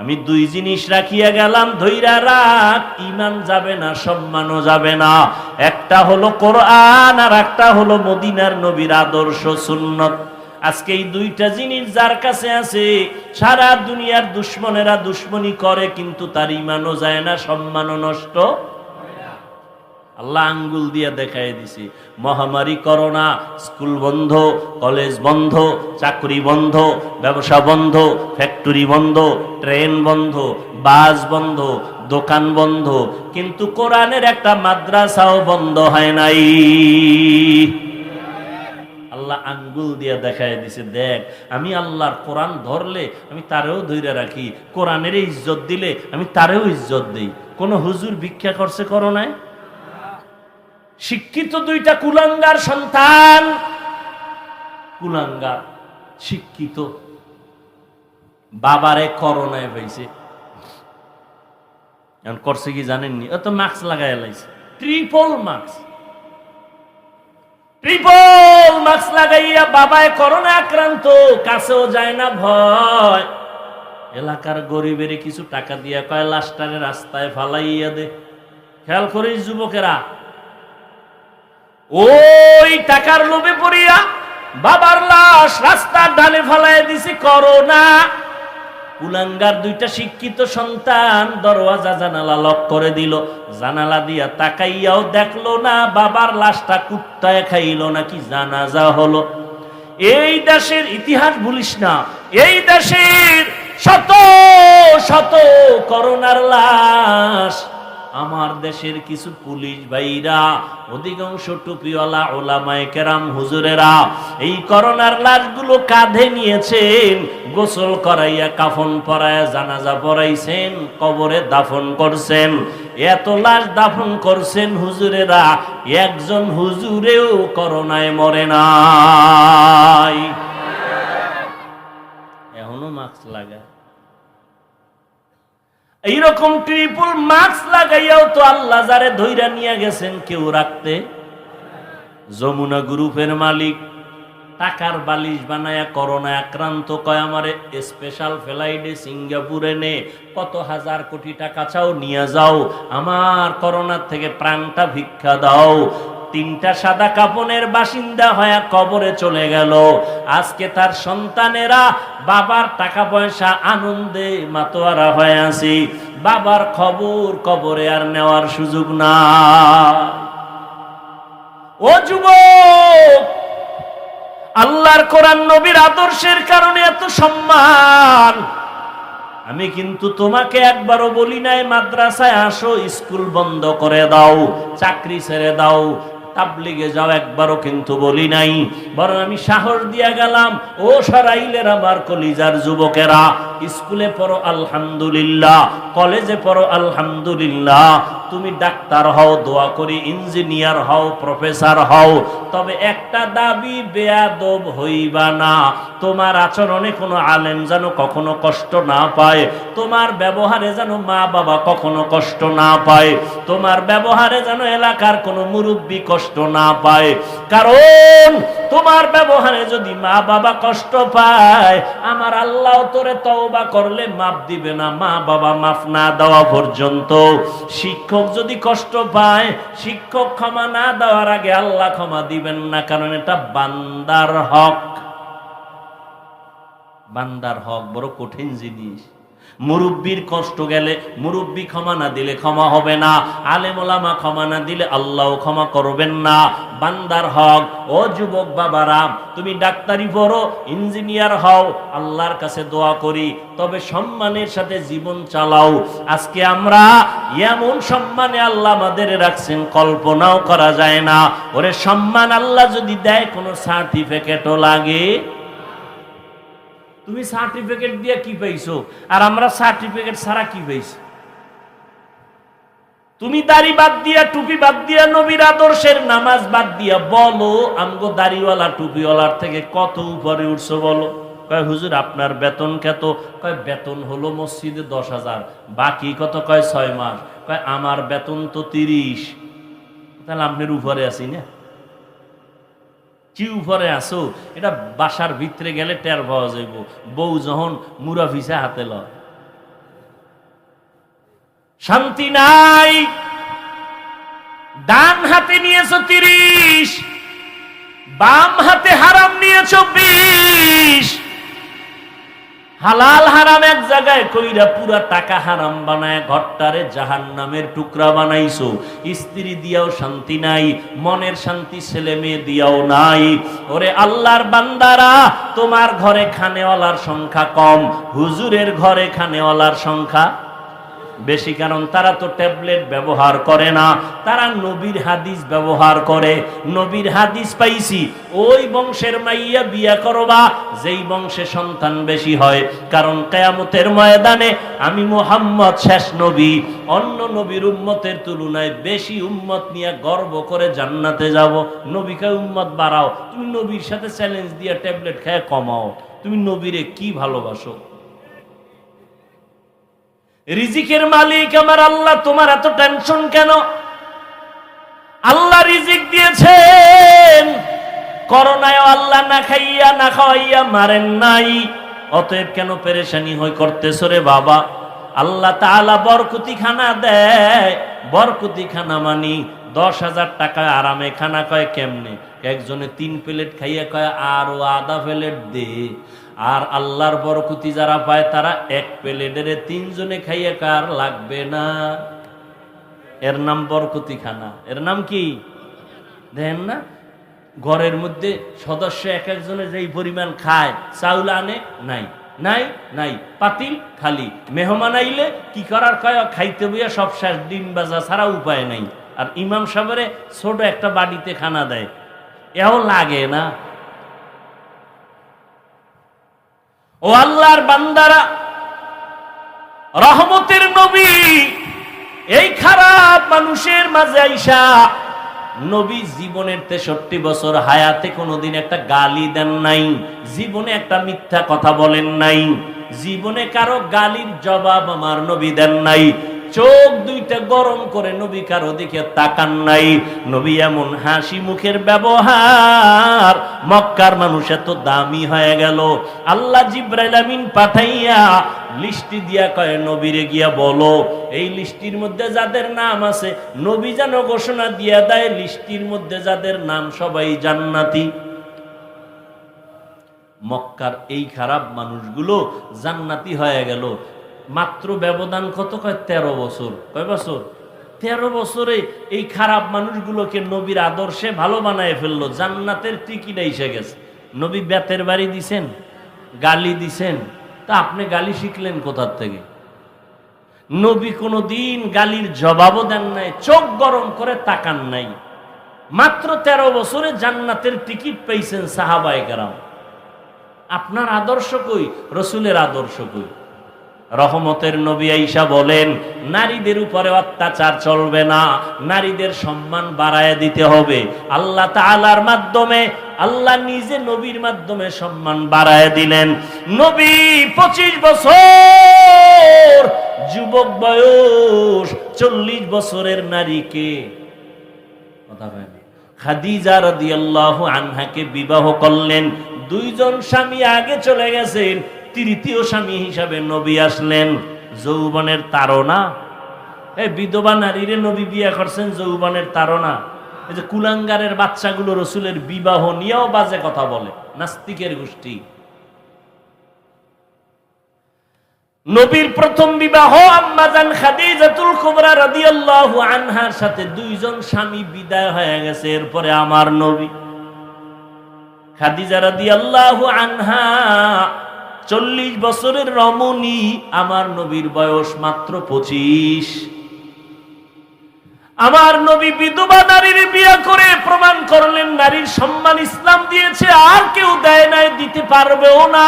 A: আমি দুই জিনিস রাখিয়া গেলাম, ধৈরা রাখ, ঈমান যাবে না, সম্মানও যাবে না। একটা হলো কোরআন, আর একটা হলো মদিনার নবীর আদর্শ সুন্নত। আজকে এই দুইটা জিনিস যার কাছে আছে, সারা দুনিয়ার দুশ্মনেরা দুশ্মনী করে, কিন্তু তার ঈমানও যায় না, সম্মানও নষ্ট। আল্লাহ আঙ্গুল দিয়ে দেখাই দিছি। মহামারী করোনা, স্কুল বন্ধ, কলেজ বন্ধ, চাকরি বন্ধ, ব্যবসা বন্ধ, ফ্যাক্টরি বন্ধ, ট্রেন বন্ধ, বাস বন্ধ, দোকান বন্ধ, কিন্তু কোরআনের একটা মাদ্রাসাও বন্ধ হয় নাই। আল্লাহ আঙ্গুল দিয়ে দেখাই দিছে, দেখ আমি আল্লাহর কোরআন ধরলে আমি তারেও ধরে রাখি, কোরআনের ইজ্জত দিলে আমি তারেও ইজ্জত দেই। কোন হুজুর ভিক্ষা করছে? করো নাই? শিক্ষিত দুইটা কুলাঙ্গার সন্তান, কুলাঙ্গার শিক্ষিত, বাবারে করোনায় পাইছে। এখন করছে কি জানেননি? ও তো মাস্ক লাগাই লাইছে, ট্রিপল মাস্ক লাগাইয়া বাবায় করোনা আক্রান্ত, কাছেও যায় না, ভয়। এলাকার গরিবের কিছু টাকা দিয়া কয় লাশটারে রাস্তায় ফালাইয়া দে। খেয়াল করিস যুবকেরা, ওই টাকার লোভে পড়িয়া বাবার লাশ রাস্তার ঢালে ফালাইয়া দিছে করোনা। কুলাঙ্গার দুইটা শিক্ষিত সন্তান দরওয়াজা জানালা লক করে দিল, জানালা দিয়া তাকাইয়াও দেখলো না বাবার লাশটা কুত্তায় খাইলো নাকি জানাজা হলো। এই দেশের ইতিহাস ভুলিস না, এই দেশের শত শত করোনার লাশ। আমার দেশের কিছু পুলিশ ভাইরা, অধিকাংশ টুপিওয়ালা ওলামায়ে কেরাম হুজুরেরা এই করোনার লাশগুলো কাঁধে নিয়েছেন, গোসল করাইয়া কাফন পরাইয়া জানাজা পড়াইছেন, কবরে দাফন করছেন। এত লাশ দাফন করছেন হুজুরেরা, একজন হুজুরেও করোনায় মরে নাই। এখনো মাস্ক লাগায়। এইরকম ট্রিপল মাস্ক লাগাইয়াও তো আল্লাহ যারে ধইরা নিয়ে গেছেন কেউ রাখতে। যমুনা গ্রুপের মালিক টাকার বালিশ বানায়া করোনা আক্রান্ত, কয় আমারে স্পেশাল ফ্লাইটে সিঙ্গাপুরে নে, কত হাজার কোটি টাকা চাও নিয়ে যাও, আমার করোনার থেকে প্রাণটা ভিক্ষা দাও। তিনটা সাদা কাপনের বাসিন্দা হয়ে কবরে চলে গেল। আজকে তার সন্তানেরা বাবার টাকা পয়সা আনন্দে মাতোয়ারা হয়ে আছে, বাবার খবর কবরে আর নেওয়ার সুযোগ না। ও যুবক, আল্লাহর কোরআন নবীর আদর্শের কারণে এত সম্মান। আমি কিন্তু তোমাকে একবারও বলি নাই মাদ্রাসায় আসো, স্কুল বন্ধ করে দাও, চাকরি ছেড়ে দাও, তাবলিগে যাও, একবারও কিন্তু বলি নাই। বরং আমি সাহস দিয়া গেলাম, ও সরাইলের আমার কলিজার যুবকেরা, স্কুলে পড়ো আলহামদুলিল্লাহ, কলেজে পড়ো আলহামদুলিল্লাহ, তুমি ডাক্তার হও, দোয়া করি, ইঞ্জিনিয়ার হও, প্রফেসর হও, তবে একটা দাবি, বেয়াদব হইবা না। তোমার আচরণে কোনো আলেম যেন কখনো কষ্ট না পায়, তোমার ব্যবহারে যেন মা বাবা কখনো কষ্ট না পায়, তোমার ব্যবহারে যেন এলাকার কোনো মুরব্বী কষ্ট না পায়। কারণ তোমার ব্যবহারে যদি মা বাবা কষ্ট পায়, আমার আল্লাহ তোরে তওবা করলে মাফ দিবে না, মা বাবা মাফ না দেওয়া পর্যন্ত। শিক্ষক যদি কষ্ট পায়, শিক্ষক ক্ষমা না দেওয়ার আগে আল্লাহ ক্ষমা দিবেন না, কারণ এটা বান্দার হক। বান্দার হক বড় কঠিন জিনিস। মুরব্বির কষ্ট গেলে মুরব্বি ক্ষমা না দিলে ক্ষমা হবে না, আলেম ওলামা ক্ষমা না দিলে আল্লাহ ক্ষমা করবেন না। বান্দার হক। ও যুবক বাবারা, তুমি ডাক্তারি পড়ো, ইঞ্জিনিয়ার হও, আল্লাহর কাছে দোয়া করি, তবে সম্মানের সাথে জীবন চালাও। আজকে আমরা এমন সম্মানে আল্লাহ আমাদের রাখছেন, কল্পনাও করা যায় না। ওরে সম্মান আল্লাহ যদি দেয়, কোনো সার্টিফিকেটও লাগে। তুমি সার্টিফিকেট দিয়ে কি পাইছো, আর আমরা সার্টিফিকেট ছাড়া কি পাইছি? তুমি দাড়ি বাদ দিয়া, টুপি বাদ দিয়া, নবীর আদর্শের নামাজ বাদ দিয়া বলো, আমগো দাড়িওয়ালা টুপিওয়ালার থেকে কত উপরে উঠছো বলো? কয় হুজুর আপনার বেতন কত? কয় বেতন হলো মসজিদে 10,000, বাকি কত? কয় 6 মাস। কয় আমার বেতন তো 30। তাহলে আপনার উপরে আছি না? কি উপরে আসো? এটা বাসার ভিতরে গেলে টের পাওয়া যাইব। বউ যখন মুরা ভিসা হাতে লয়, শান্তি নাই। ডান হাতে নিয়েছো 30, বাম হাতে হারাম নিয়েছো 20। হালাল হারাম এক জায়গায় কইরা পুরা টাকা হারাম বানায় ঘরটারে জাহান্নামের টুকরা বানাইছো। স্ত্রী দিয়াও শান্তি নাই, মনের শান্তি ছেলে মেয়ে দিয়াও নাই। ওরে আল্লাহর বান্দারা, তোমার ঘরে খানেওয়ালার সংখ্যা কম, হুজুরের ঘরে খানেওয়ালার সংখ্যা বেশি। কারণ তারা তো ট্যাবলেট ব্যবহার করে না, তারা নবীর হাদিস ব্যবহার করে। নবীর হাদিস পাইছি, ওই বংশের মাইয়া বিয়া করবা যেই বংশে সন্তান বেশি হয়। কারণ কিয়ামতের ময়দানে আমি মুহাম্মদ শেষ নবী, অন্য নবীর উম্মতের তুলনায় বেশি উম্মত নিয়ে গর্ব করে জান্নাতে যাব। নবীকে উম্মত বাড়াও, তুমি নবীর সাথে চ্যালেঞ্জ দিয়ে ট্যাবলেট খেয়ে কমাও। তুমি নবীরে কি ভালোবাসো? রিজিকের মালিক আমার আল্লাহ, তোমার এত টেনশন কেন? আল্লাহ রিজিক দিয়েছেন, করোনায় আল্লাহ না খাইয়া না খাওয়াইয়া মারেন নাই, অতএব কেন পেরেশানি হয়ে করতেছো রে বাবা? আল্লাহ তাআলা বরকতি খানা দেয়। বরকতি খানা মানি 10,000 টাকা আরামে খানা। কয় কেমনে? একজনে 3 প্লেট খাইয়া কয় আরো আধা প্লেট দে। আর আল্লাহর বরকতি যারা পায় তারা 1 প্লেটের 3 জনে খাইয়া কার লাগবে না। এর নাম বরকতি খানা। এর নাম কি দেখেন না? ঘরের মধ্যে সদস্য এক একজনে যেই পরিমাণ খায়, চাউল আনে নাই নাই নাই, পাতিল খালি। মেহমান আইলে কি করার? কয় খাইতে বইয়া সব শেষ, ডিম বাজা ছাড়া উপায় নাই। আর ইমাম সাহেবের ছোট একটা বাড়িতে খানা দেয়, এও লাগে না। ও আল্লাহর বান্দারা, রহমতের নবী এই খারাপ মানুষের মাঝে আইসা, নবী জীবনের 63 বছর হায়াতে কোনোদিন একটা গালি দেন নাই, জীবনে একটা মিথ্যা কথা বলেন নাই, জীবনে কারো গালির জবাব আমার নবী দেন নাই। চোখ দুইটা গরম করে নবী কারো দিকে তাকান নাই। নবী এমন হাসি মুখের ব্যবহার, মক্কার মানুষ এত দামি হয়ে গেল। আল্লাহ জিবরাইল আমিন পাঠাইয়া লিস্টি দিয়া কয় নবীরে গিয়া বলো এই লিস্টির মধ্যে যাদের নাম আছে, নবী যেন ঘোষণা দিয়া দেয় লিস্টির মধ্যে যাদের নাম সবাই জান্নাতি। মক্কার এই খারাপ মানুষগুলো জান্নাতি হয়ে গেল। মাত্র ব্যবধান কত? কয় 13 বছর। কয় বছর? 13 বছরে এই খারাপ মানুষগুলোকে নবীর আদর্শে ভালো বানায় ফেললো, জান্নাতের টিকিট এসে গেছে। নবী বেতের বাড়ি দিছেন, গালি দিছেন, তা আপনি গালি শিখলেন কোথার থেকে? নবী কোনো দিন গালির জবাবও দেন নাই, চোখ গরম করে তাকান নাই। মাত্র 13 বছরে জান্নাতের টিকিট পেয়েছেন সাহাবায়ে কেরাম। আপনার আদর্শ কই? রসুলের আদর্শ কই? রহমতের নবী আয়েশা বলেন নারীদের উপরে অত্যাচার চলবে না, নারীদের সম্মান বাড়ায় দিতে হবে। আল্লাহ তাআলার মাধ্যমে, আল্লাহ নিজে নবীর মাধ্যমে সম্মান বাড়ায় দিলেন। নবী 25 বছর যুবক বয়স, 40 বছরের নারীকে কথা বলেন খাদিজা রাদিয়াল্লাহু আনহাকে বিবাহ করলেন। 2 জন স্বামী আগে চলে গেছেন, তৃতীয় স্বামী হিসাবে নবী আসলেন। যৌবনের তাড়না, বিধবা নারীরে নবী বিয়ে করছেন যৌবনের তাড়না। এই যে কুলাঙ্গারের বাচ্চাগুলো রসুলের বিবাহ নিয়েও বাজে কথা বলে, নাস্তিকের গোষ্ঠী। নবীর প্রথম বিবাহ আম্মাজান খাদিজাতুল কুবরা রাদিয়াল্লাহু আনহার সাথে 2 জন স্বামী বিদায় হয়ে গেছে। এরপরে আমার নবী খাদিজা রাদিয়াল্লাহু আনহা 40 বছরের রমণী, আমার নবীর বয়স মাত্র 25। আমার নবী বিধবা নারীর বিয়ে করে প্রমাণ করলেন নারীর সম্মান ইসলাম দিয়েছে, আর কেউ দেয় নাই, দিতে পারবেও না।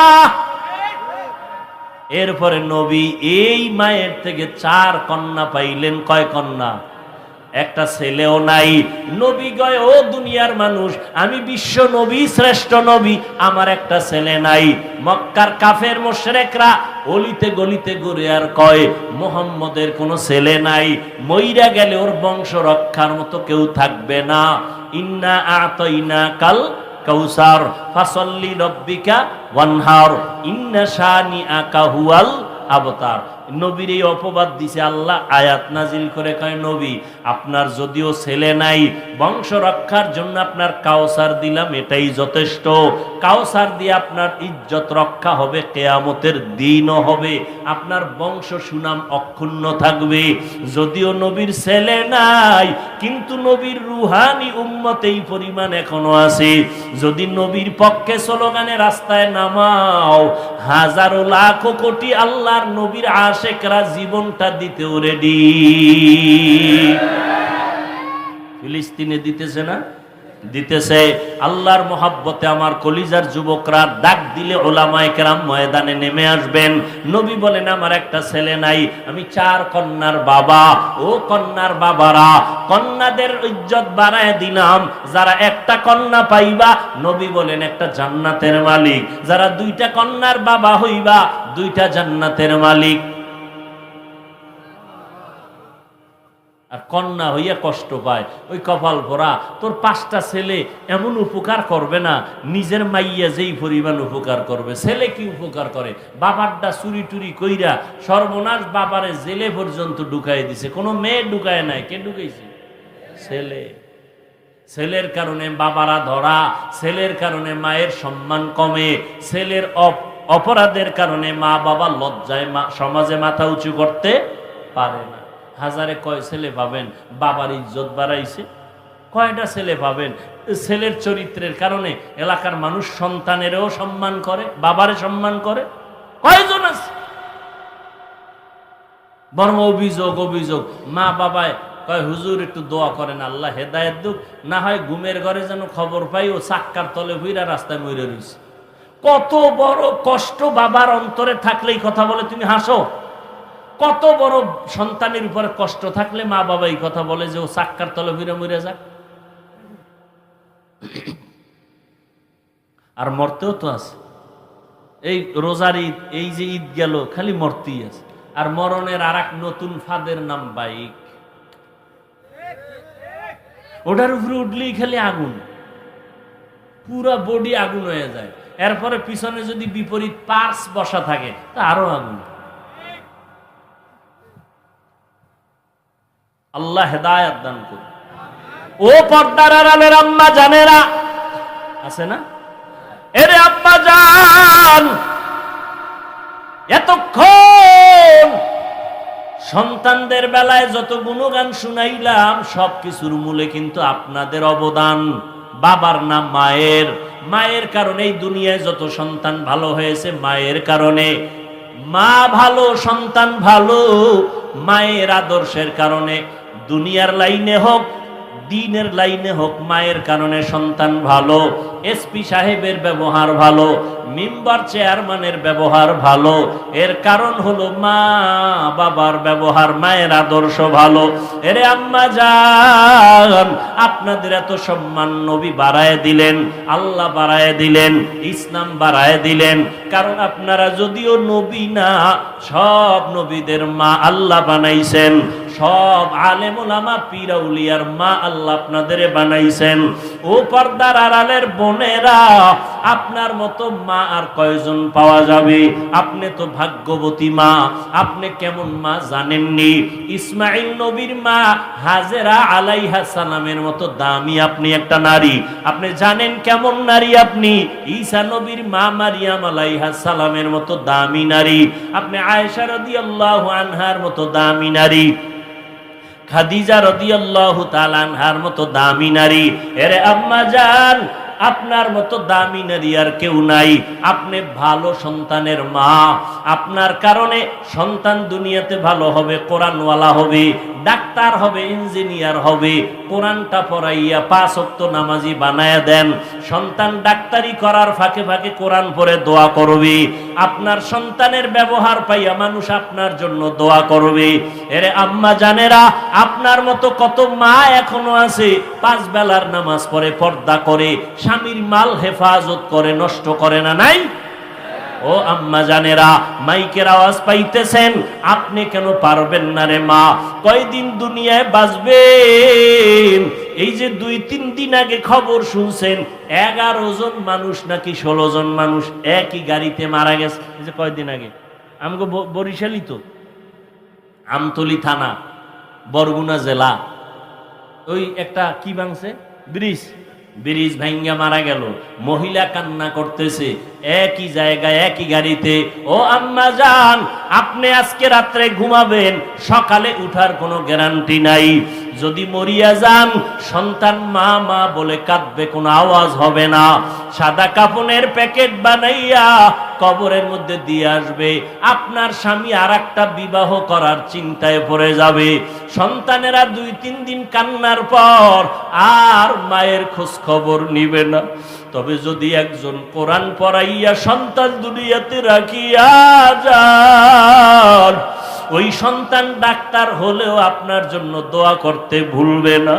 A: এরপরে নবী এই মায়ের থেকে 4 কন্যা পাইলেন। কয় কন্যা? একটা ছেলেও নাই। নবী গয় ও দুনিয়ার মানুষ, আমি বিশ্ব নবী, শ্রেষ্ঠ নবী, আমার একটা ছেলে নাই। মক্কার কাফের মুশরিকরা অলিতে গলিতে ঘুরে আর কয় মুহাম্মদের কোনো ছেলে নাই, মইরা গেলে ওর বংশ রক্ষার মতো কেউ থাকবে না। ইন্না আতাইনা কাল কাউসার ফাসাল্লি রাব্বিকা ওয়ানহার ইন্না শানিআকা হুয়াল আবতার। নবীর এই অপবাদ দিছে আল্লাহ, আয়াত নাজিল করে কয় নবী আপনার যদিও ছেলে নাই, বংশ রক্ষার জন্য আপনার কাউসার দিলাম, এটাই যথেষ্ট। কাউসার দিয়ে আপনার ইজ্জত রক্ষা হবে, কিয়ামতের দিনও হবে, আপনার বংশ সুনাম অক্ষুণ্ণ থাকবে। যদিও নবীর ছেলে নাই, কিন্তু নবীর রুহানি উম্মত এই পরিমাণ এখনো আছে। যদি নবীর পক্ষে স্লোগানে রাস্তায় নামাও, হাজারো লাখো কোটি আল্লাহর নবীর আশেকরা জীবনটা দিতেও রেডি। ফিলিস্তিনে দিতেছে না? দিতেছে। আল্লাহর মহাব্বতে আমার কলিজার যুবকরা ডাক দিলে উলামায়ে কেরাম ময়দানে নেমে আসবেন। নবী বলেন আমার একটা ছেলে নাই, আমি 4 কন্যার বাবা। ও কন্যার বাবারা, কন্যাদের ইজ্জত বাড়ায় দিলাম। যারা একটা কন্যা পাইবা, নবী বলেন একটা জান্নাতের মালিক। যারা 2টা কন্যার বাবা হইবা, 2টা জান্নাতের মালিক। আর কন্যা হইয়া কষ্ট পায়, ওই কপাল ভরা। তোর 5টা ছেলে এমন উপকার করবে না, নিজের মাইয়া যেই পরিমাণ উপকার করবে। ছেলে কি উপকার করে? বাবারটা চুরি টুরি কইরা সর্বনাশ, বাবারে জেলে পর্যন্ত ঢুকাই দিছে। কোনো মেয়ে ঢুকায় নাই, কে ঢুকাইছে? ছেলে। ছেলের কারণে বাবারা ধরা, ছেলের কারণে মায়ের সম্মান কমে, ছেলের অপরাধের কারণে মা বাবা লজ্জায় সমাজে মাথা উঁচু করতে পারে না। হাজারে কয় ছেলে পাবেন বাবার ইজ্জত বাড়াইছে? কয়টা ছেলে পাবেন ছেলের চরিত্রের কারণে এলাকার মানুষ সন্তানেরও সম্মান করে, বাবারে সম্মান করে? কয়জন আছে? বর্ম অভিযোগ মা বাবায় কয় হুজুর একটু দোয়া করেন আল্লাহ হেদায়েত দুক, না হয় ঘুমের ঘরে যেন খবর পাই ও চাক্কার তলে হইরা রাস্তায় মরে রইছে। কত বড় কষ্ট বাবার অন্তরে থাকলেই কথা বলে, তুমি হাসো। কত বড় সন্তানের উপরে কষ্ট থাকলে মা বাবা এই কথা বলে যে ও চাক্কার তলে হইরা মরে যাক। আর মরতেও তো আছে। এই রোজার ঈদ, এই যে ঈদ গেল, খালি মরতেই আছে। আর মরণের আর এক নতুন ফাঁদের নাম বাইক। ওটার উপরে উঠলেই খালি আগুন, পুরা বডি আগুন হয়ে যায়। এরপরে পিছনে যদি বিপরীত পার্স বসা থাকে তা আরো আগুন। আল্লাহ হেদায়েত দান করুন। ও পর্দার আড়ালের আম্মা জানেরা আছে না, এরে আম্মা জান, এতক্ষণ সন্তানদের বেলায় যত গুণগান শুনাইলাম সবকিছুর মূলে কিন্তু আপনাদের অবদান। বাবার নাম মায়ের, মায়ের কারণে এই দুনিয়ায় যত সন্তান ভালো হয়েছে মায়ের কারণে। মা ভালো, সন্তান ভালো, মায়ের আদর্শের কারণে। দুনিয়ার লাইনে হোক, দিনের লাইনে হোক, মায়ের কারণে সন্তান ভালো। এসপি সাহেবের ব্যবহার ভালো, মেম্বার চেয়ারম্যানের ব্যবহার ভালো, এর কারণ হলো মা বাবার ব্যবহার, মায়ের আদর্শ ভালো। এরে আম্মা জান, আপনাদের এত সম্মান নবী বাড়ায় দিলেন, আল্লাহ বাড়ায় দিলেন, ইসলাম বাড়ায় দিলেন। কারণ আপনারা যদিও নবী না, সব নবীদের মা আল্লাহ বানাইছেন, সব আলেম ওলামা পীর আউলিয়ার মা আল্লাহ আপনাদের বানাইছেন। ও পর্দার আড়ালের বোনেরা, আপনার মতো মা আর কয়জন পাওয়া যাবে? আপনি তো ভাগ্যবতী মা। আপনি কেমন মা জানেননি? ইসমাইল নবীর মা হাজেরা আলাইহা সালামের মতো দামি আপনি একটা নারী। আপনি জানেন কেমন নারী আপনি? ঈসা নবীর মা মারিয়াম আলাইহা সালামের মতো দামি নারী। আপনি আয়েশা রাদিয়াল্লাহু আনহার মতো দামি নারী, খাদিজা রাদিয়াল্লাহু তাআলা আনহার মতো দামি নারী। এরে আম্মা জান, আপনার মতো দামি নারী আর কেউ নাই। আপনি ভালো সন্তানের মা। আপনার কারণে সন্তান দুনিয়াতে ভালো হবে, কোরআনওয়ালা হবে, ডাক্তার হবে, ইঞ্জিনিয়ার হবে। কোরআনটা পড়াইয়া 5 ওয়াক্ত নামাজি বানায়া দেন। সন্তান ডাক্তারি করার ফাঁকে ফাঁকে কোরআন পড়ে দোয়া করবে। আপনার সন্তানের ব্যবহার পাইয়া মানুষ আপনার জন্য দোয়া করবে। এরে আম্মা জানেরা, আপনার মতো কত মা এখনো আছে 5 বেলার নামাজ পড়ে, পর্দা করে, স্বামীর মাল হেফাজত করে, নষ্ট করে না? নাই? ও আম্মা জানেরা, মাইকের আওয়াজ পাইতেছেন, আপনি কেন পারবেন না রে মা? কয়দিন দুনিয়ায় বাঁচবেন? এই যে 2-3 দিন আগে খবর শুনছেন 11 জন মানুষ নাকি 16 জন মানুষ একই গাড়িতে মারা গেছে। এই যে কয়দিন আগে আমাকে বরিশালই তো, আমতলী থানা, বরগুনা জেলা, ওই একটা কি ভাঙছে, ব্রিজ ভাঙ্গা মারা গেল। মহিলা কান্না করতেছে, একই জায়গায় একই গাড়িতে। ও আম্মা জান, আপনি আজকে রাত্রে ঘুমাবেন, সকালে উঠার কোনো গ্যারান্টি নাই। যদি মরিয়া যান, সন্তান মা মা বলে কাঁদবে, কোনো আওয়াজ হবে না। সাদা কাফনের প্যাকেট বানাইয়া কবরের মধ্যে দিয়ে আসবে। আপনার স্বামী আরেকটা বিবাহ করার চিন্তায় পড়ে যাবে। সন্তানেরা 2-3 দিন কান্নার পর আর মায়ের খোঁজ খবর নিবে না। তবে যদি একজন কোরআন পড়াইয়া সন্তান দুনিয়াতে রাখিয়া যান, ওই সন্তান ডাক্তার হলেও আপনার জন্য দোয়া করতে ভুলবে না।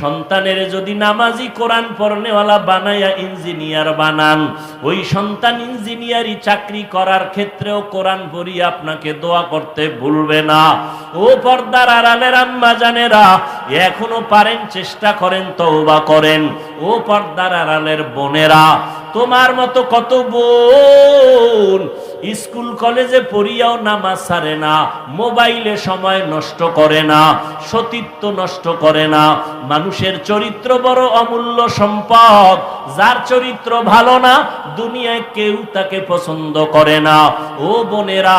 A: সন্তানের যদি নামাজি কোরআন পড়নেওয়ালা বানায়া ইঞ্জিনিয়ার বানান, ওই সন্তান ইঞ্জিনিয়ারি চাকরি করার ক্ষেত্রেও কোরআন পড়িয়া আপনাকে দোয়া করতে ভুলবে না। ও পর্দার আড়ালের আম্মা জানেরা, এখনো পারেন চেষ্টা করেন, তওবা করেন। ও পর্দার আড়ালের বোনেরা, তোমার মতো কত বোন স্কুল কলেজে পড়িয়াও নামাজ ছাড়ে না, মোবাইলে সময় নষ্ট করে না, সতীত্ব নষ্ট করে না। মানুষের চরিত্র বড় অমূল্য সম্পদ। যার চরিত্র ভালো না, দুনিয়ায় কেউ তাকে পছন্দ করে না। ও বোনেরা,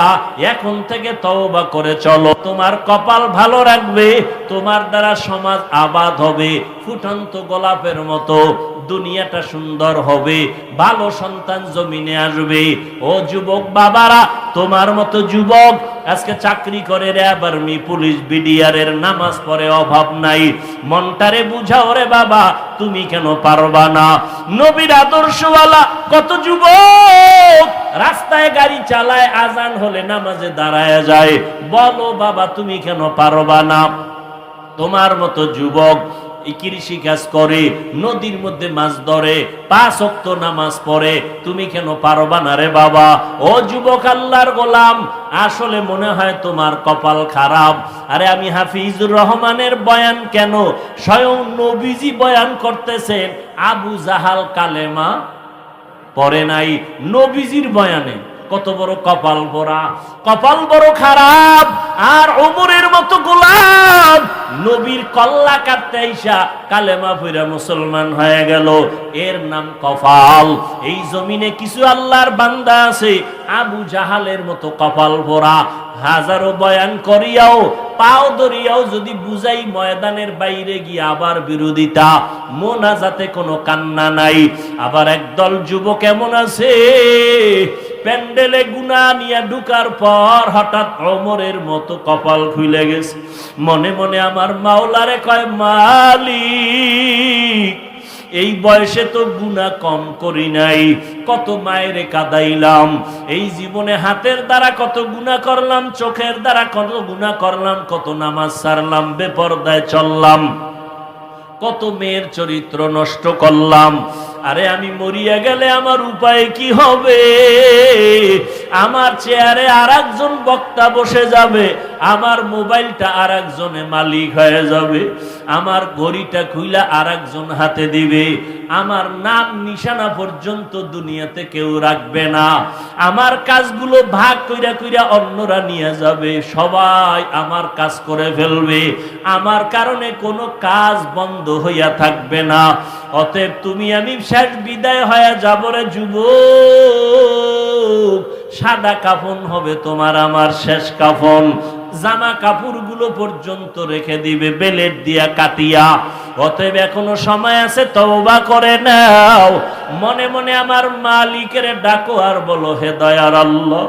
A: এখন থেকে তওবা করে চলো। তোমার কপাল ভালো রাখবে, তোমার দ্বারা সমাজ আবাদ হবে, ফুটন্ত গোলাপের মতো দুনিয়াটা সুন্দর হবে, ভালো সন্তান জমিনে আসবে। ও যুবক বাবারা, তোমার মতো যুবক আজকে চাকরি করে, র্যাব, আর্মি, পুলিশ, বিডিআর এর নামাজ পড়ে, অভাব নাই। মনটারে বুঝাও রে বাবা, তুমি কেন পারবা না? নবীর আদর্শওয়ালা কত যুবক রাস্তায় গাড়ি চালায়, আজান হলে নামাজে দাঁড়ায় যায়। বলো বাবা, তুমি কেন পারবা না? তোমার মতো যুবক এই কৃষি কাজ করে, নদীর মধ্যে মাছ ধরে, 5 ওয়াক্ত নামাজ পড়ে, তুমি কেন পারবা না রে বাবা? ও যুবক আল্লাহর গোলাম, আসলে মনে হয় তোমার কপাল খারাপ। আরে আমি হাফিজুর রহমানের বয়ান কেন, স্বয়ং নবীজি বয়ান করতেছেন, আবু জাহাল কালেমা পড়ে নাই নবীজির বয়ানে। কত বড় কপাল পোড়া, কপাল বড় খারাপ। আর ওমরের মতো গোলাম নবীর কল্লা কাটতে আইসা কালেমা পড়া মুসলমান হয়ে গেল, এর নাম কপাল। এই জমিনে কিছু আল্লাহর বান্দা আছে আবু জাহালের মতো কপাল পোড়া, হাজারো বয়ান করিয়াও পাও ধরিয়াও যদি বুঝাই ময়দানের বাইরে গিয়ে আবার বিরোধিতা, মোনাজাতে কোনো কান্না নাই। আবার একদল যুবক এমন আছে প্যান্ডেলে গুনাহ নিয়ে ঢুকার পর হঠাৎ ওমরের মতো কপাল খুলে গেছে, মনে মনে আমার মাওলারে কয়, মালিক এই বয়সে তো গুনাহ কম করি নাই, কত মায়েরে কাদাইলাম, এই জীবনে হাতের দ্বারা কত গুনাহ করলাম, চোখের দ্বারা কত গুনাহ করলাম, কত নামাজ ছাড়লাম, বেপরদায় চললাম, কত মেয়ের চরিত্র নষ্ট করলাম। আরে আমি মরিয়া গেলে আমার উপায় কি হবে? আমার চেয়ারে আরেকজন বক্তা বসে যাবে, আমার মোবাইলটা আরেকজনে মালিক হয়ে যাবে, আমার ঘড়িটা খুইলা আরেকজন হাতে দিবে, আমার নাম নিশানা পর্যন্ত দুনিয়াতে কেউ রাখবে না, আমার কাজগুলো ভাগ কইরা কইরা অন্যরা নিয়ে যাবে, সবাই আমার কাজ করে ফেলবে, আমার কারণে কোনো কাজ বন্ধ হইয়া থাকবে না। অতএব তুমি আমি শেষ বিদায় হয়ে যাব রে যুবক, সাদা কাফন হবে তোমার আমার শেষ কাফন, জামা কাপড়গুলো পর্যন্ত রেখে দিবে বেলেট দিয়া কাটিয়া। অতএব এখনো সময় আছে, তওবা করে নাও, মনে মনে আমার মালিকের ডাকো আর বলো, হে দয়ার আল্লাহ,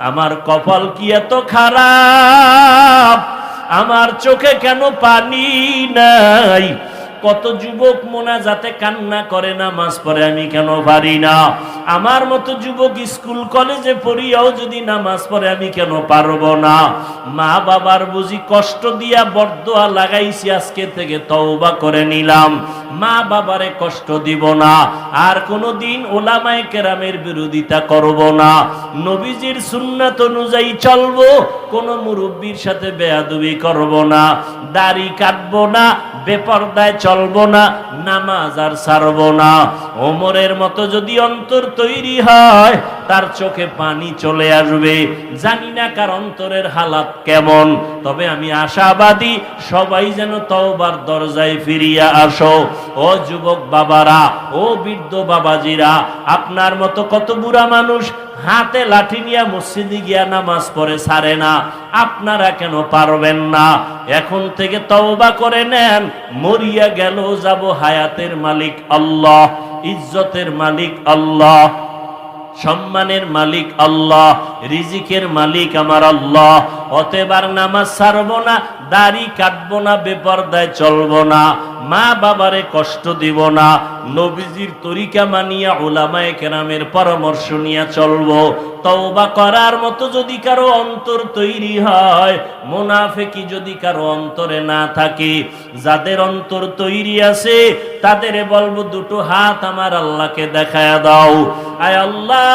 A: আমার কপাল কি এত খারাপ, আমার চোখে কেন পানি নাই? কত যুবক মোনাজাতে কান্না করে, নামাজ পড়ে, আমি কেন পারি না? আমার মতো যুবক স্কুল কলেজে পড়িয়াও যদি নামাজ পড়ে, আমি কেন পারবো না? মা বাবার বুঝি কষ্ট দিয়া বরদোয়া লাগাইছি, আজকে থেকে তওবা করে নিলাম, মা বাবারে কষ্ট দিব না, আর কোনোদিন ওলামায়ে কেরামের বিরোধিতা করব না, নবীজির সুন্নাত অনুযায়ী চলবো, কোনো মুরব্বির সাথে বেয়াদবি করব না, দাড়ি কাটবো না, বেপরদায় চলবো না, নামাজ আর ছাড়বো না। ওমরের মতো যদি অন্তর তৈরি হয়, তার চোখে পানি চলে আসবে। জানি না কার অন্তরের হালাত কেমন, তবে আমি আশাবাদী সবাই যেন তওবার দরজায় ফিরিয়া আসো। ও যুবক বাবারা, ও বৃদ্ধ বাবাজিরা, আপনার মতো কত বুড়া মানুষ হাতে লাঠি নিয়ে মসজিদে গিয়া নামাজ পড়ে ছাড়ে না, আপনারা কেন পারবেন না? এখন থেকে তওবা করে নেন, মরিয়া গেল যাব, হায়াতের মালিক আল্লাহ, ইজ্জতের মালিক আল্লাহ, সম্মানের মালিক আল্লাহ, রিজিকের মালিক আমার আল্লাহ। অতএব আর নামাজ ছাড়বো না, দাড়ি কাটবো না, বেপরদায় চলবো না, মা বাবারে কষ্ট দিব না, নবীজির তরিকা মানিয়া উলামায়ে কেরামের পরামর্শ নিয়ে চলবো। তওবা করার মতো যদি কারো অন্তর তৈরি হয়, মুনাফিকি যদি কারো অন্তরে না থাকে, যাদের অন্তর তৈরি আছে তাদেরে বলবো, দুটো হাত আমার আল্লাহকে দেখায়া দাও। আয় আল্লাহ,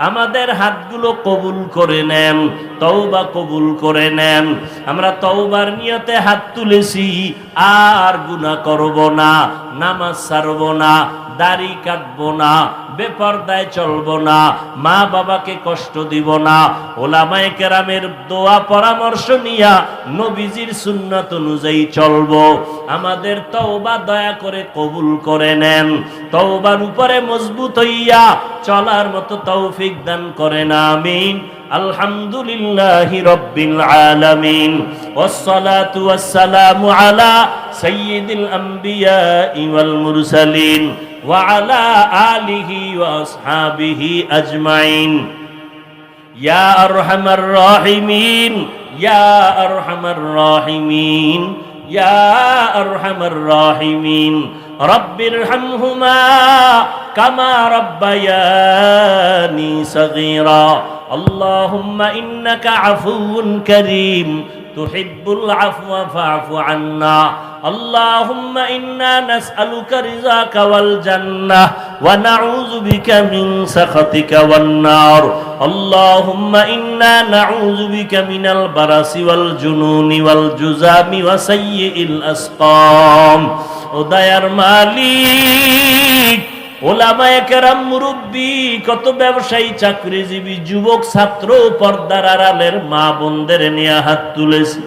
A: আমাদের হাতগুলো কবুল করে নেন, তওবা কবুল করে নেন। আমরা তওবার নিয়তে হাত তুলেছি, আর গুনাহ করব না, নামাজ ছাড়ব না, দাড়ি কাটবো না, বেপরদায় চলবো না, মা বাবাকে কষ্ট দিব না, ওলামায়ে কেরামের দোয়া পরামর্শ নিয়া নবীজির সুন্নাত অনুযায়ী চলবো। আমাদের তওবা দয়া করে কবুল করে নেন, তওবার উপরে মজবুত হইয়া চলার মতো তৌফিক দান করেন, আমিন। আলহামদুলিল্লাহি রাব্বিল আলামিন, ওয়াসসালাতু ওয়াসসালামু আলা সাইয়্যিদিল আমবিয়া ওয়াল মুরসালিন ওয়া আলা আলিহি ওয়া আসহাবিহি আজমাইন। ইয়া আরহামার রাহিমিন, ইয়া আরহামার রাহিমিন, ইয়া আরহামার রাহিমিন। রব্বিরহামহুমা কামা রাব্বায়ানি সগীরা। আল্লাহুম্মা ইন্নাকা আফুউন কারীম তুহিব্বুল আফওয়া ফা'ফু আন্না আল্লাহুম্মা ইন্না নাসআলুকা রিযাকা ওয়াল জান্নাহ ওয়া নাউযু বিকা মিন সাখাতিকা ওয়ান নার আল্লাহুম্মা ইন্না নাউযু বিকা মিনাল বারাসি ওয়াল জুনুনি ওয়াল জুযামি ওয়া সাইয়্যিল আসকাম। ও দয়ার মালিক, ওলামায়ে কেরাম, মুরব্বী, কত ব্যবসায়ী, চাকরিজীবী, যুবক, ছাত্র, পর্দার আড়ালের মা বোনদের নিয়ে হাত তুলেছি।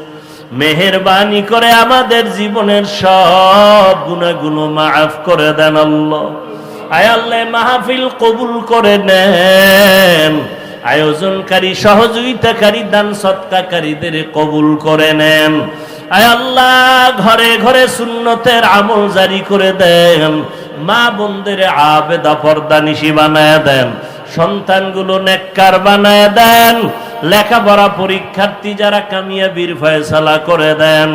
A: মেহেরবানি করে আমাদের জীবনের সব গুনাহগুলো মাফ করে দেন আল্লাহ। আয় আল্লাহ, মাহফিল কবুল করে নেন। আয়োজনকারী, সহযোগিতাকারী, দান সদকাকারীদের কবুল করে নেন। আয় আল্লাহ, ঘরে ঘরে সুন্নতের আমল জারি করে দেন। মা বোনদের আবেদা পর্দানিশী বানায় দেন। সন্তানগুলো নেককার বানায় দেন। লেখাপড়া পরীক্ষার্থী যারা কামিয়াবির ফয়সালা করে দেন।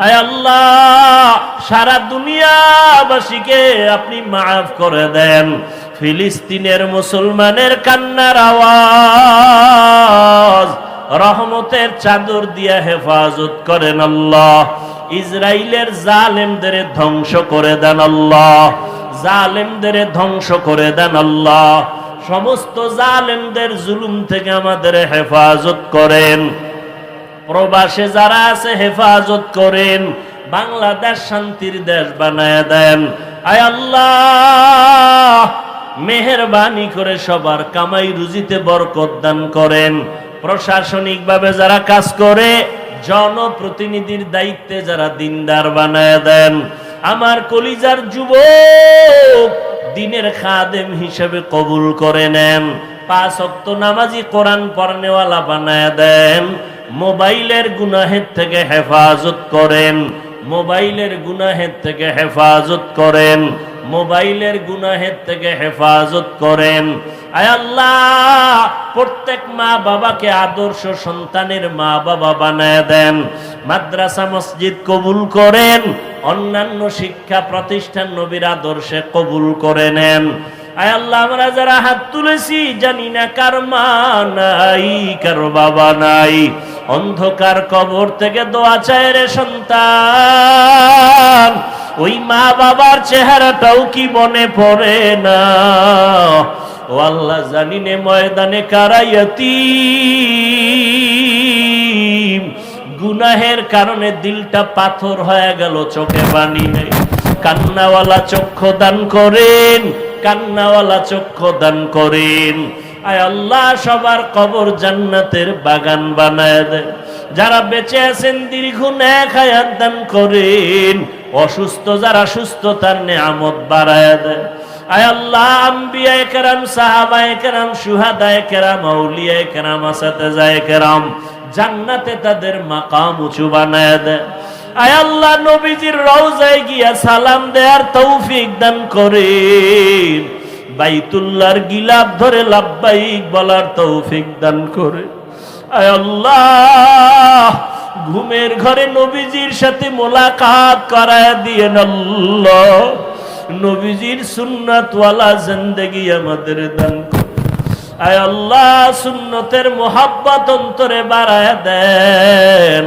A: আয় আল্লাহ, সারা দুনিয়াবাসীকে আপনি মাফ করে দেন। ফিলিস্তিনের মুসলমানের কান্নার আওয়াজ রহমতের চাদর দিয়া হেফাজত করেন আল্লাহ। ইসরায়েলের জালেমদের ধ্বংস করে দেন আল্লাহ। জালেমদের ধ্বংস করে দেন আল্লাহ। সমস্ত জালেমদের জুলুম থেকে আমাদের হেফাজত করেন। প্রবাসে যারা আছে হেফাজত করেন। বাংলাদেশ শান্তির দেশ বানায় দেন। আয় আল্লাহ, মেহেরবানি করে সবার কামাই রুজিতে বরকত দান করেন। প্রশাসনিকভাবে যারা কাজ করে, জনপ্রতিনিধির দায়িত্বে যারা দিনদার বানায় দেন। আমার কলিজার যুবক, দিনের খাদেম হিসেবে কবুল করে নেন। 5 ওয়াক্ত নামাজি, কোরআন পড়নেওয়ালা বানায় দেন। মোবাইলের গুনাহের থেকে হেফাজত করেন। মোবাইলের গুনাহের থেকে হেফাজত করেন। মোবাইলের গুনাহের থেকে হেফাজত করেন। আয় আল্লাহ, প্রত্যেক মা বাবাকে আদর্শ সন্তানের মা বাবা বানায় দেন। মাদ্রাসা মসজিদ কবুল করেন। অন্যান্য শিক্ষা প্রতিষ্ঠান নবীর আদর্শে কবুল করে নেন। আয় আল্লাহ, আমরা যারা হাত তুলেছি, জানি না কার মা নাই, কার বাবা নাই। অন্ধকার কবর থেকে দোয়া চায় রে সন্তান। ওই মা বাবার চেহারাটাও কি মনে পড়ে না? ও আল্লাহ, জানি নে ময়দানে কারায়াতি গুনাহের কারণে দিলটা পাথর হয়ে গেল, চোখে পানি নেই। কান্নাওয়ালা চক্ষু দান করেন। কান্নাওয়ালা চক্ষু দান করেন। আয় আল্লাহ, সবার কবর জান্নাতের বাগান বানায় দেন। যারা বেঁচে আছেন দীর্ঘ নেক হায়াত দান করেন। অসুস্থ যারা সুস্থতার নেয়ামত বাড়ায় দেন। আয় আল্লাহ, আম্বিয়ায়ে কেরাম, সাহাবায়ে কেরাম, শুহাদায়ে কেরাম, আউলিয়ায়ে কেরাম, আসাতেজায়ে কেরাম, জান্নাতে তাদের মাকাম উঁচু বানায় দেন। আয় আল্লাহ, নবীজির রওজায় গিয়া সালাম দেওয়ার তৌফিক দান করেন। বাইতুল্লাহর গিলাফ ধরে লাব্বাইক বলার তৌফিক দান করে। আয় আল্লাহ, ঘুমের ঘরে নবীজির সাথে মোলাকাত করায় দিয়েন আল্লাহ। নবীজির সুন্নাতওয়ালা জিন্দেগি আমাদের দান করুন। আয় আল্লাহ, সুন্নতের মোহাব্বত অন্তরে বাড়ায় দেন।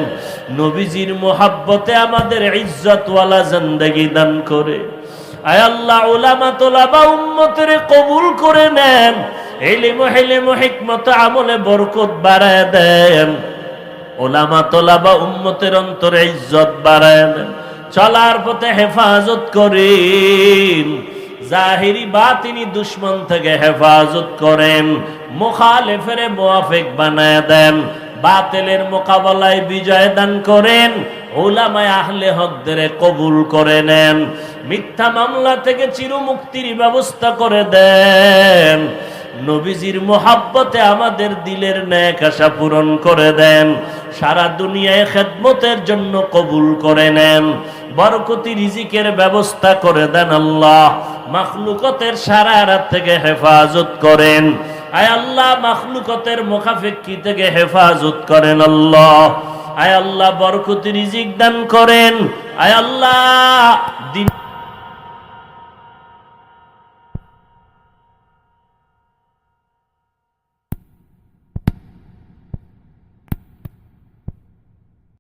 A: নবীজির মোহাব্বতে আমাদের ইজ্জতওয়ালা জিন্দেগি দান করে। আয় আল্লাহ, উলামা তোলাবা উম্মতের কবুল করে নেন। ইলম হিকমত আমলে বরকত বাড়ায় দেন। উলামা তোলাবা উম্মতের অন্তরে ইজ্জত বাড়ায় দেন। চলার পথে হেফাজত করেন। জাহিরি বাতিনি দুশ্মন থেকে হেফাজত করেন। মুখালিফের মুওয়াফিক বানায় দেন। বাতিলের মোকাবেলায় বিজয় দান করেন। উলামায়ে আহলে হকদের কবুল করে নেন। মিথ্যা মামলা থেকে চিরমুক্তির ব্যবস্থা করে দেন। নবীজির মোহাব্বতে আমাদের দিলের নেক আশা পূরণ করে দেন। সারা দুনিয়ায় খেদমতের জন্য কবুল করে নেন। বরকতি রিজিকের ব্যবস্থা করে দেন আল্লাহ। মাখলুকতের সারা রাত থেকে হেফাজত করেন। আয় আল্লাহ, মাখলুকতের মুখাফেক্ষি থেকে হেফাজত করেন আল্লাহ। আয় আল্লাহ, বরকতি রিজিক দান করেন। আয় আল্লাহ, দিন